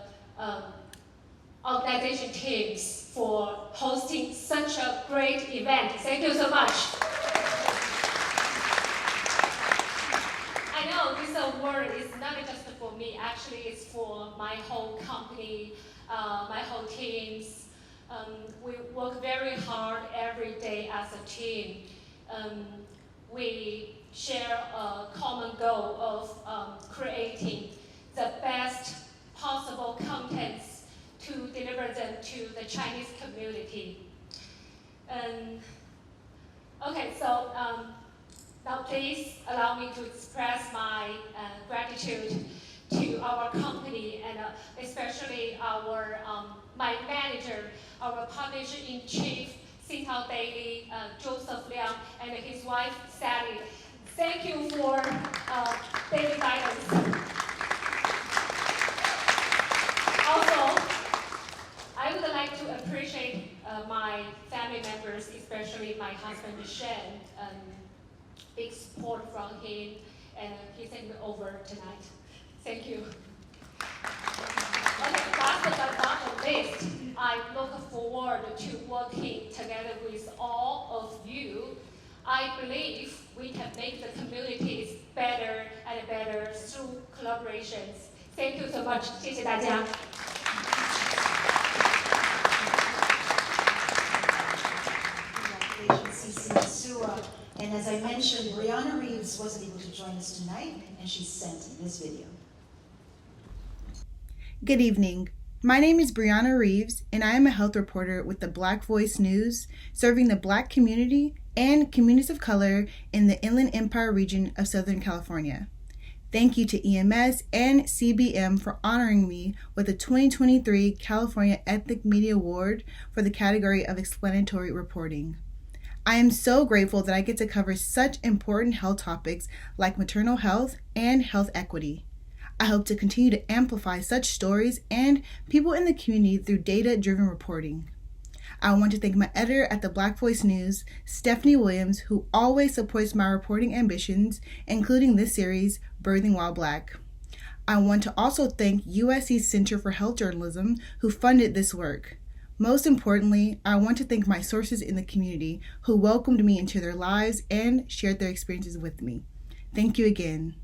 S9: organization teams for hosting such a great event. Thank you so much. I know this award is not just for me, actually it's for my whole company, my whole teams. We work very hard every day as a team. We share a common goal of creating the best possible contents to deliver them to the Chinese community. Okay, so now please allow me to express my gratitude to our company and especially our my manager, our publisher-in-chief, Sintao Daily, Joseph Liang, and his wife, Sally. Thank you for daily guidance. Also, I would like to appreciate my family members, especially my husband, Shen. Big support from him, and he sent me over tonight. Thank you. Okay, last but not least, I look forward to working together with all of you. I believe we can make the communities better and better through collaborations. Thank you so much. 谢谢大家.
S3: Congratulations, Cici Sua. And as I mentioned, Brianna Reeves wasn't able to join us tonight, and she sent this video.
S11: Good evening. My name is Brianna Reeves, and I am a health reporter with the Black Voice News, serving the Black community and communities of color in the Inland Empire region of Southern California. Thank you to EMS and CBM for honoring me with the 2023 California Ethnic Media Award for the category of explanatory reporting. I am so grateful that I get to cover such important health topics like maternal health and health equity. I hope to continue to amplify such stories and people in the community through data-driven reporting. I want to thank my editor at the Black Voice News, Stephanie Williams, who always supports my reporting ambitions, including this series, Birthing While Black. I want to also thank USC's Center for Health Journalism, who funded this work. Most importantly, I want to thank my sources in the community who welcomed me into their lives and shared their experiences with me. Thank you again.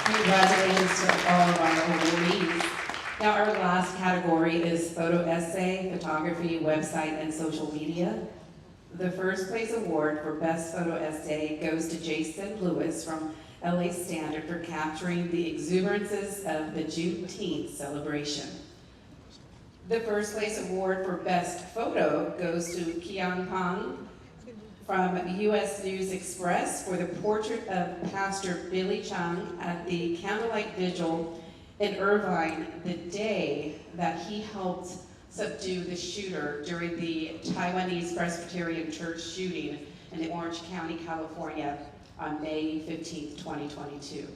S2: Congratulations to all of our awardees. Now our last category is photo essay, photography, website, and social media. The first place award for best photo essay goes to Jason Lewis from LA Standard for capturing the exuberances of the Juneteenth celebration. The first place award for best photo goes to Kian Pang from US News Express for the portrait of Pastor Billy Chang at the Candlelight Vigil in Irvine, the day that he helped subdue the shooter during the Taiwanese Presbyterian Church shooting in Orange County, California on May 15, 2022.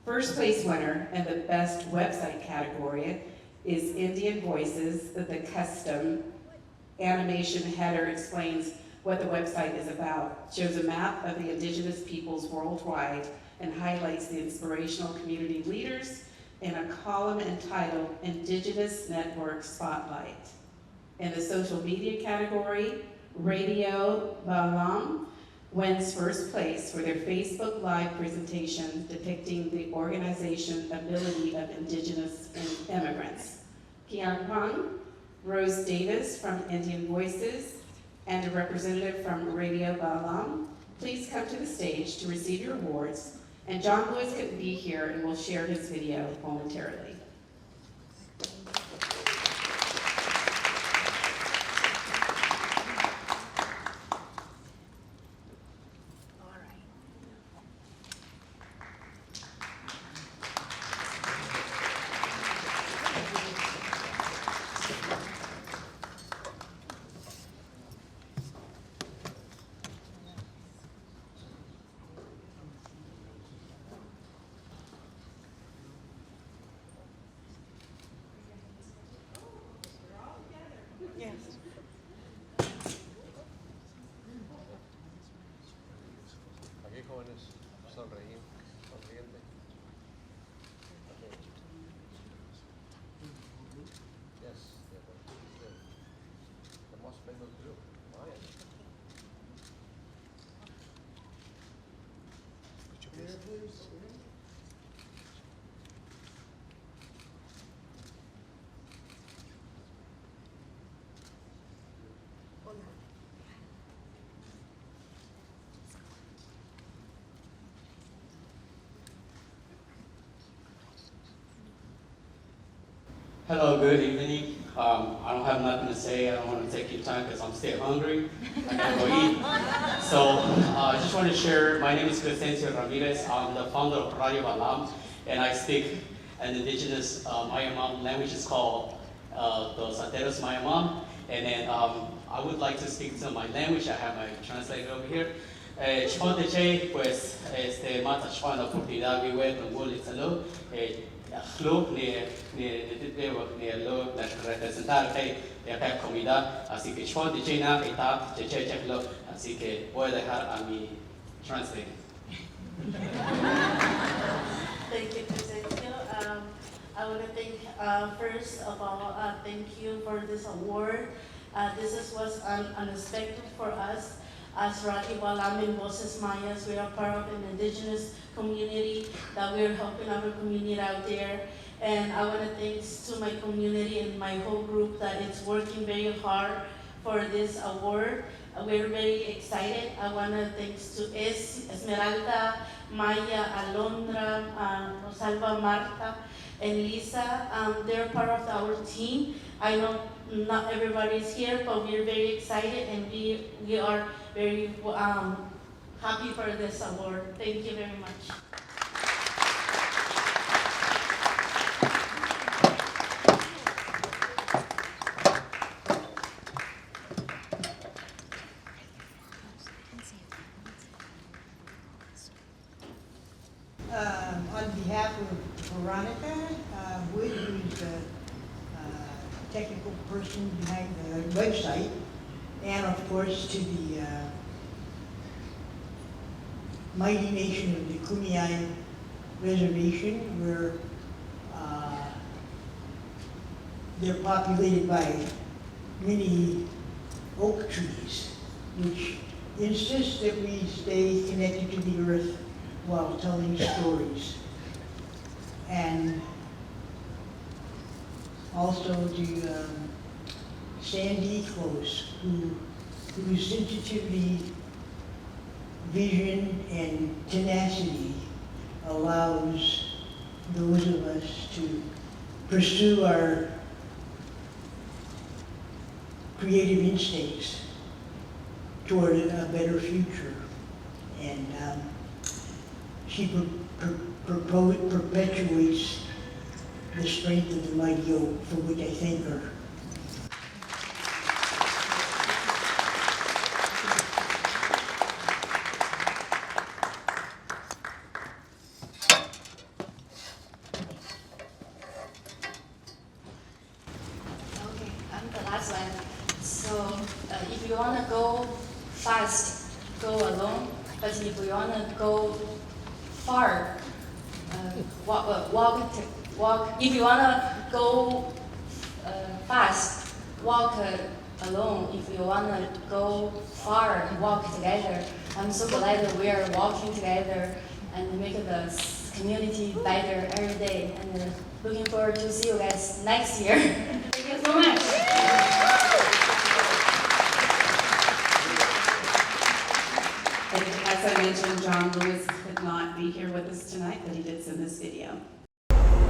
S12: First place winner in the best website category is Indian Voices. The custom animation header explains what the website is about, shows a map of the indigenous peoples worldwide, and highlights the inspirational community leaders in a column entitled Indigenous Network Spotlight. In the social media category, Radio Balam wins first place for their Facebook Live presentation depicting the organization ability of indigenous immigrants. Kian Huang, Rose Davis from Indian Voices, and a representative from Radio Balam, please come to the stage to receive your awards. And John Lewis couldn't be here and will share his video momentarily.
S13: Aquí jóvenes, sonreír, sonriente. Yes, the most famous group, Mayan.
S14: Hello, good evening. I don't have nothing to say. I don't want to take your time because I'm still hungry. I gotta go eat. So I just want to share, my name is Crescencio Ramirez. I'm the founder of Radio Balam, and I speak an indigenous Mayamam language. It's called the Santeros Mayamam. And then I would like to speak to my language. I have my translator over here. Chponteche, pues, mata chpan la oportunidad de ver un gol de salud. Club ni lo representar de comida, así que yo de China está chechechelo, así que voy a dejar a mi translator.
S24: Thank you, Crescencio. I want to thank, first of all, thank you for this award. This was unexpected for us. As Radio Balam and Voces Mayas, we are part of an indigenous community that we are helping our community out there. And I want to thank to my community and my whole group that it's working very hard for this award. We're very excited. I want to thank to Esmeralda, Maya, Alondra, Rosalba, Marta, and Lisa. They're part of our team. I know not everybody is here, but we're very excited and we are very happy for this award. Thank you very much.
S25: On behalf of Veronica Wood, who's the technical person behind the website, and of course to the mighty nation of the Kumeyaay Reservation, where they're populated by many oak trees, which insist that we stay connected to the earth while telling stories. And also to Sandy Close, whose sensitivity, vision, and tenacity allows those of us to pursue our creative instincts toward a better future. And she perpetuates the strength of the mighty oak, for which I thank her.
S4: fast, go alone. But if we want to go far, walk. If you want to go fast, walk alone. If you want to go far, walk together. I'm so glad that we are walking together and make the community better every day. And looking forward to see you guys next year. Thank you so much.
S2: And as I mentioned, John Lewis could not be here with us tonight, but he did send this video.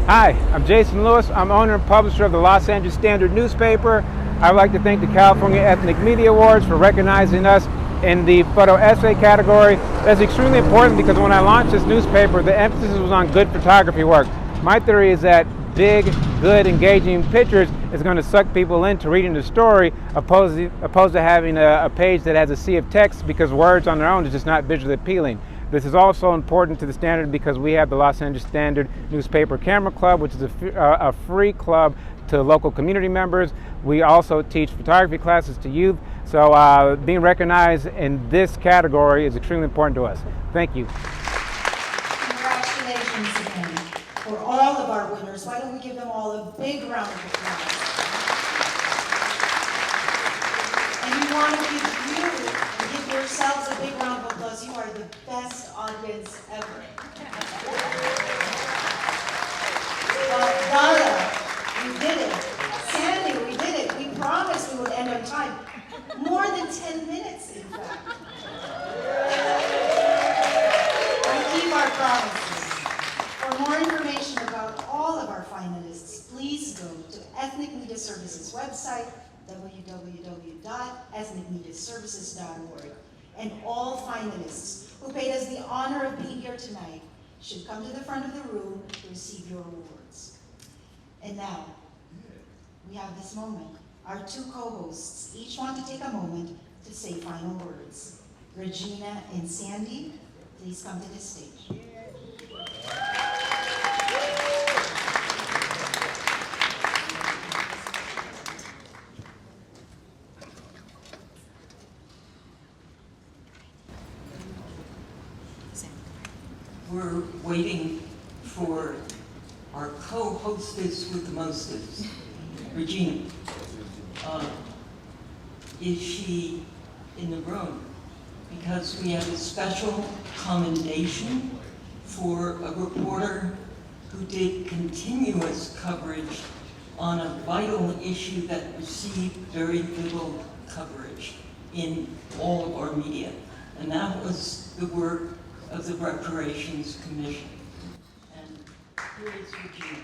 S15: Hi, I'm Jason Lewis. I'm owner and publisher of the Los Angeles Standard newspaper. I'd like to thank the California Ethnic Media Awards for recognizing us in the photo essay category. That's extremely important because when I launched this newspaper, the emphasis was on good photography work. My theory is that big, good, engaging pictures is going to suck people into reading the story opposed to having a page that has a sea of text, because words on their own is just not visually appealing. This is also important to the Standard because we have the Los Angeles Standard Newspaper Camera Club, which is a free club to local community members. We also teach photography classes to youth. So being recognized in this category is extremely important to us. Thank you.
S3: Congratulations again for all of our winners. Why don't we give them all a big round of applause? And we want to give yourselves a big round of applause. You are the best audience ever. Well, Dara, we did it. Sandy, we did it. We promised we would end on time. More than 10 minutes, in fact. We keep our promises. For more information about all of our finalists, please go to Ethnic Media Services website, www.ethnicmediaservices.org. And all finalists who paid us the honor of being here tonight should come to the front of the room to receive your awards. And now, we have this moment. Our two co-hosts each want to take a moment to say final words. Regina and Sandy, please come to the stage.
S16: We're waiting for our co-hostess with the mostest, Regina. Is she in the room? Because we have a special commendation for a reporter who did continuous coverage on a vital issue that received very little coverage in all of our media. And that was the work of the Reparations Commission. And here is Regina.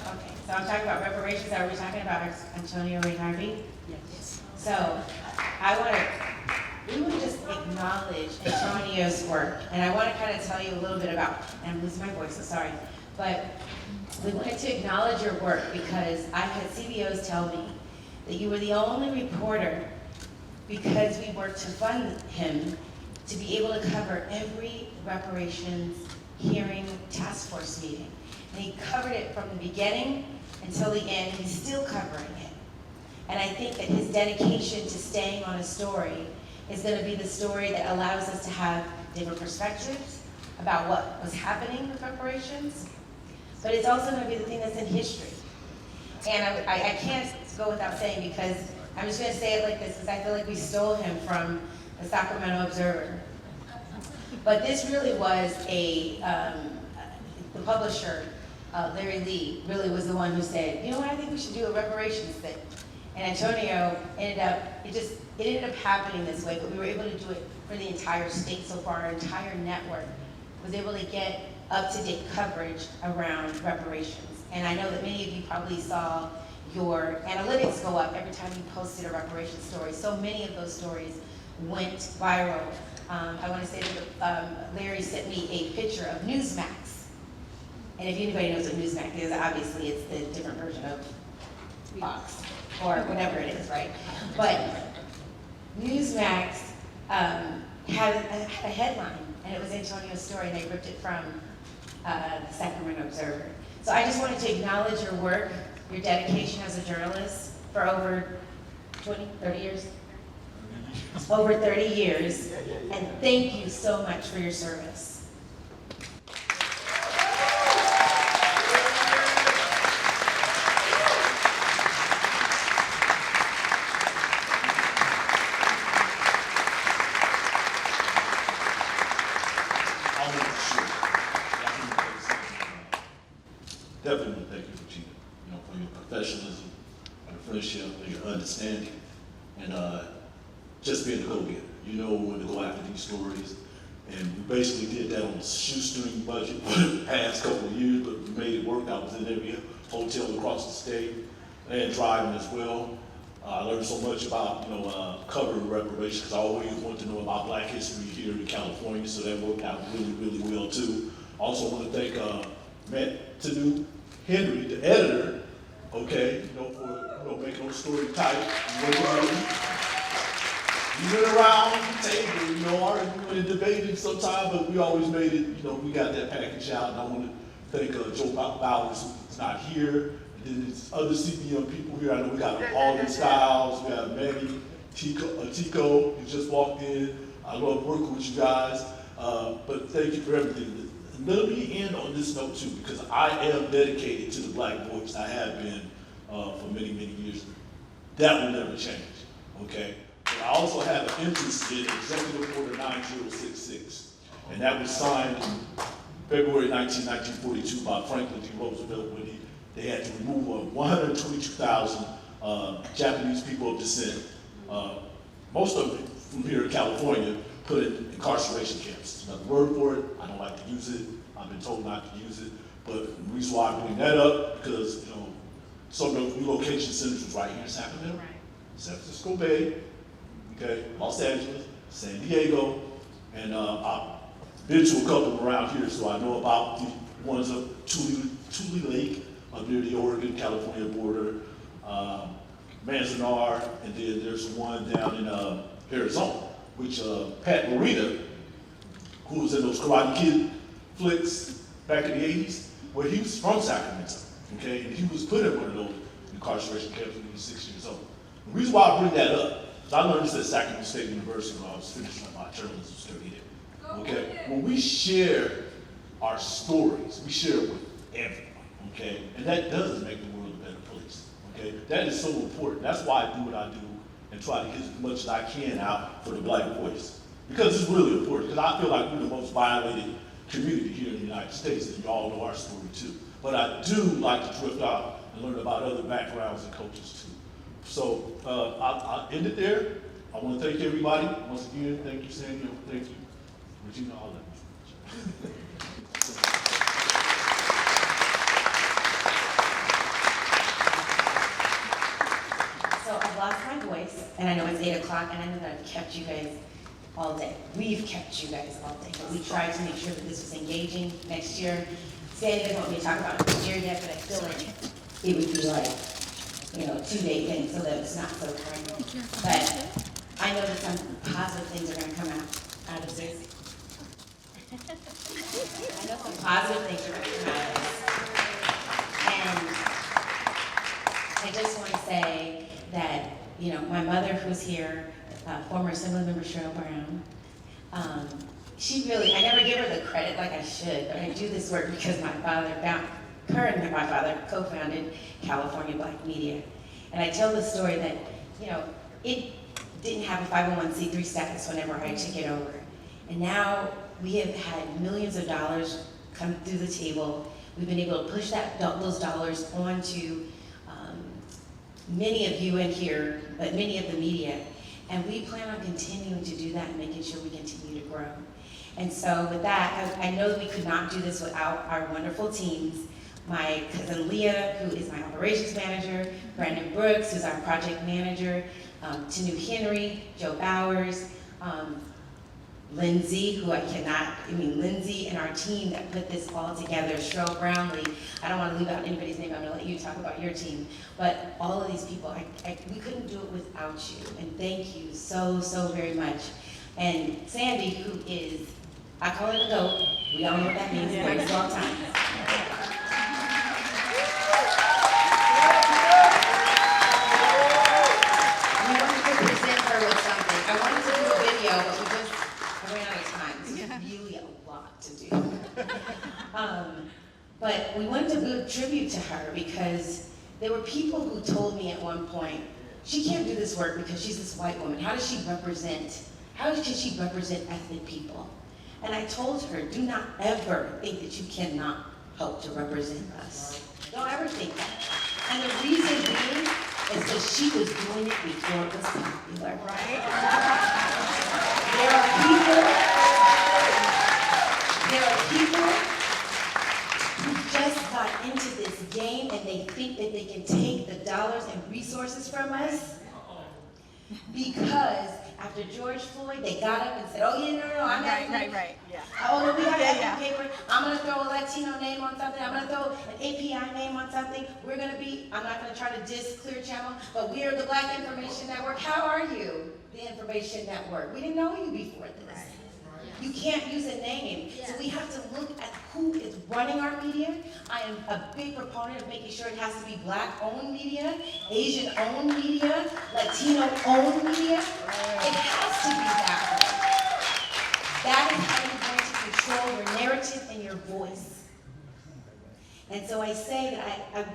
S17: Okay, so I'm talking about reparations. Are we talking about Antonio Ray Harvey?
S16: Yes.
S17: So we want to just acknowledge Antonio's work. And I want to kind of tell you a little bit about, and I'm losing my voice, so sorry. But we wanted to acknowledge your work because I had CBOs tell me that you were the only reporter, because we worked to fund him, to be able to cover every reparations hearing task force meeting. And he covered it from the beginning until the end. He's still covering it. And I think that his dedication to staying on a story is going to be the story that allows us to have different perspectives about what was happening with reparations. But it's also going to be the thing that's in history. And I can't go without saying, because I'm just going to say it like this, because I feel like we stole him from the Sacramento Observer. But this really was the publisher, Larry Lee, really was the one who said, you know what, I think we should do a reparations thing. And Antonio ended up happening this way, but we were able to do it for the entire state so far. Our entire network was able to get up-to-date coverage around reparations. And I know that many of you probably saw your analytics go up every time you posted a reparations story. So many of those stories went viral. I want to say that Larry sent me a picture of Newsmax. And if anybody knows what Newsmax is, obviously it's the different version of Fox or whatever it is, right? But Newsmax had a headline, and it was Antonio's story, and they ripped it from the Sacramento Observer. So I just wanted to acknowledge your work, your dedication as a journalist for over 20, 30 years? Over 30 years, and thank you so much for your service.
S10: Definitely want to thank you, Regina, for your professionalism, your friendship, and your understanding, and just being a go-getter. You know when to go after these stories, and we basically did that on a shoestring budget for the past couple of years, but we made it work. I was in every hotel across the state and driving as well. I learned so much about covering reparations because I always wanted to know about Black history here in California, so that worked out really, really well too. Also want to thank Matt Tanu Henry, the editor, okay, for making those story tight. We went around the table, arguing and debating sometimes, but we always made it, we got that package out. And I want to thank Joe Bowers, who's not here, and then there's other CBM people here. I know we got Alden Styles, we got Maggie Tico, who just walked in. I love working with you guys, but thank you for everything. Let me end on this note too, because I am dedicated to the Black voice. I have been for many, many years. That will never change, okay? But I also have an interest in Executive Order 9066, and that was signed in February 1942 by Franklin D. Roosevelt when they had to remove 122,000 Japanese people of descent, most of them from here in California, put in incarceration camps. There's another word for it. I don't like to use it. I've been told not to use it. But the reason why I bring that up, because some of those relocation centers was right here in Sacramento, San Francisco Bay, okay, Los Angeles, San Diego, and I've been to a couple around here, so I know about the ones up Tule Lake, up near the Oregon-California border, Manzanar, and then there's one down in Arizona, which Pat Morita, who was in those Karate Kid flicks back in the 80s, where he was from Sacramento, okay? And he was put in one of those incarceration camps when he was 6 years old. The reason why I bring that up is I learned this at Sacramento State University when I was finishing up my journalism study there, okay? When we share our stories, we share it with everyone, okay? And that does make the world a better place, okay? That is so important. That's why I do what I do and try to get as much as I can out for the Black voice. Because it's really important, because I feel like we're the most violated community here in the United States, and you all know our story too. But I do like to drift out and learn about other backgrounds and cultures too. So I'll end it there. I want to thank everybody. Once again, thank you, Sandy. Thank you, Regina, all that.
S17: So I've lost my voice, and I know it's 8 o'clock, and I know that I've kept you guys all day. We've kept you guys all day, but we tried to make sure that this was engaging next year. Sandy doesn't want me to talk about next year yet, but I feel like it would be like, 2-day thing, so that it's not so current. But I know that some positive things are gonna come out of this. I know some positive things are gonna come out of this. And I just wanna say that, my mother who's here, former Assemblymember Cheryl Brown, she really, I never give her the credit like I should, but I do this work because my father co-founded California Black Media. And I tell the story that, it didn't have a 501c3 status whenever I took it over. And now we have had millions of dollars come through the table. We've been able to push those dollars onto many of you in here, but many of the media. And we plan on continuing to do that and making sure we continue to grow. And so with that, I know that we could not do this without our wonderful teams. My cousin Leah, who is my operations manager, Brandon Brooks, who's our project manager, Tanu Henry, Joe Bowers, Lindsay, Lindsay and our team that put this all together, Cheryl Brownlee. I don't want to leave out anybody's name, I'm going to let you talk about your team. But all of these people, we couldn't do it without you. And thank you so, so very much. And Sandy, who is, I call her the GOAT, we all know what that means, it takes a long time. But we wanted to do a tribute to her because there were people who told me at one point, she can't do this work because she's this white woman. How can she represent ethnic people? And I told her, do not ever think that you cannot help to represent us. Don't ever think that. And the reason being is because she was doing it before it was popular, right? There are people who just got into this game and they think that they can take the dollars and resources from us because after George Floyd, they got up and said, oh yeah, no, I'm not.
S11: Right. Yeah.
S17: Oh no, we got ethnic paper. I'm gonna throw a Latino name on something. I'm gonna throw an API name on something. I'm not gonna try to diss Clear Channel, but we are the Black Information Network. How are you, the Information Network? We didn't know you before this. You can't use a name. So we have to look at who is running our media. I am a big proponent of making sure it has to be Black-owned media, Asian-owned media, Latino-owned media. It has to be that way. That is how you're going to control your narrative and your voice. And so I say that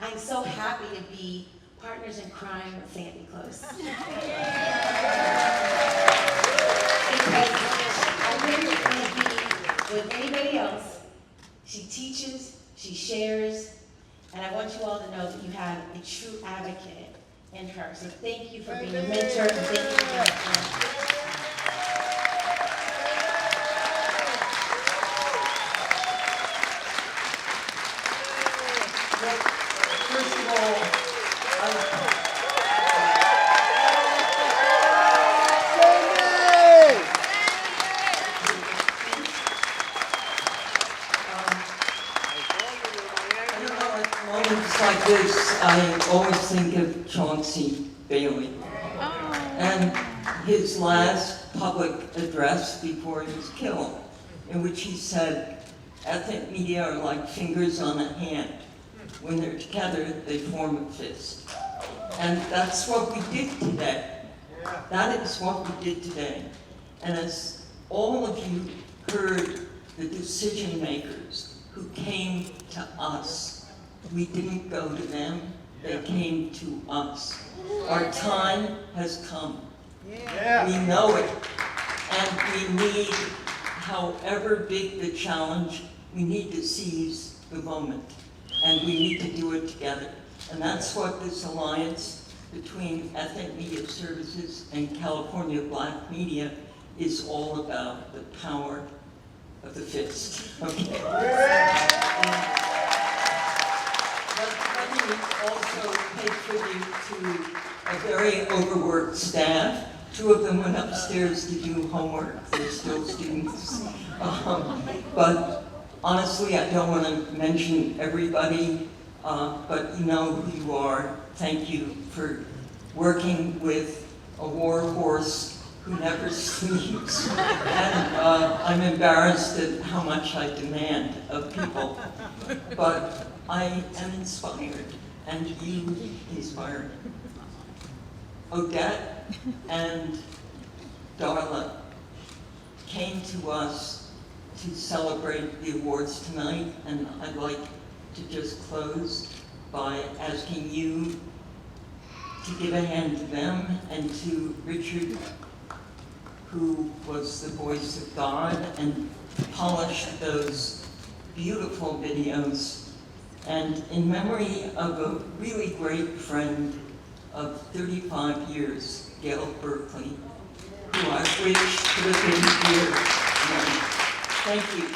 S17: I'm so happy to be partners in crime with Sandy Close. Because I wouldn't want to be with anybody else. She teaches, she shares, and I want you all to know that you have a true advocate in her. So thank you for being a mentor, and thank you for being a friend. First of all,
S16: moments like this, I always think of Chauncey Bailey. And his last public address before he was killed, in which he said, ethnic media are like fingers on a hand. When they're together, they form a fist. And that's what we did today. That is what we did today. And as all of you heard the decision makers who came to us, we didn't go to them, they came to us. Our time has come. We know it. And we need, however big the challenge, we need to seize the moment. And we need to do it together. And that's what this alliance between Ethnic Media Services and California Black Media is all about, the power of the fist. Okay. Let me also pay tribute to a very overworked staff. Two of them went upstairs to do homework. They're still students. But honestly, I don't want to mention everybody, but you know who you are. Thank you for working with a war horse who never sleeps. And I'm embarrassed at how much I demand of people. But I am inspired, and you inspire me. Odette and Darla came to us to celebrate the awards tonight, and I'd like to just close by asking you to give a hand to them and to Richard, who was the voice of God and polished those beautiful videos, and in memory of a really great friend of 35 years, Gail Berkeley, who I wish could have been here tonight. Thank you.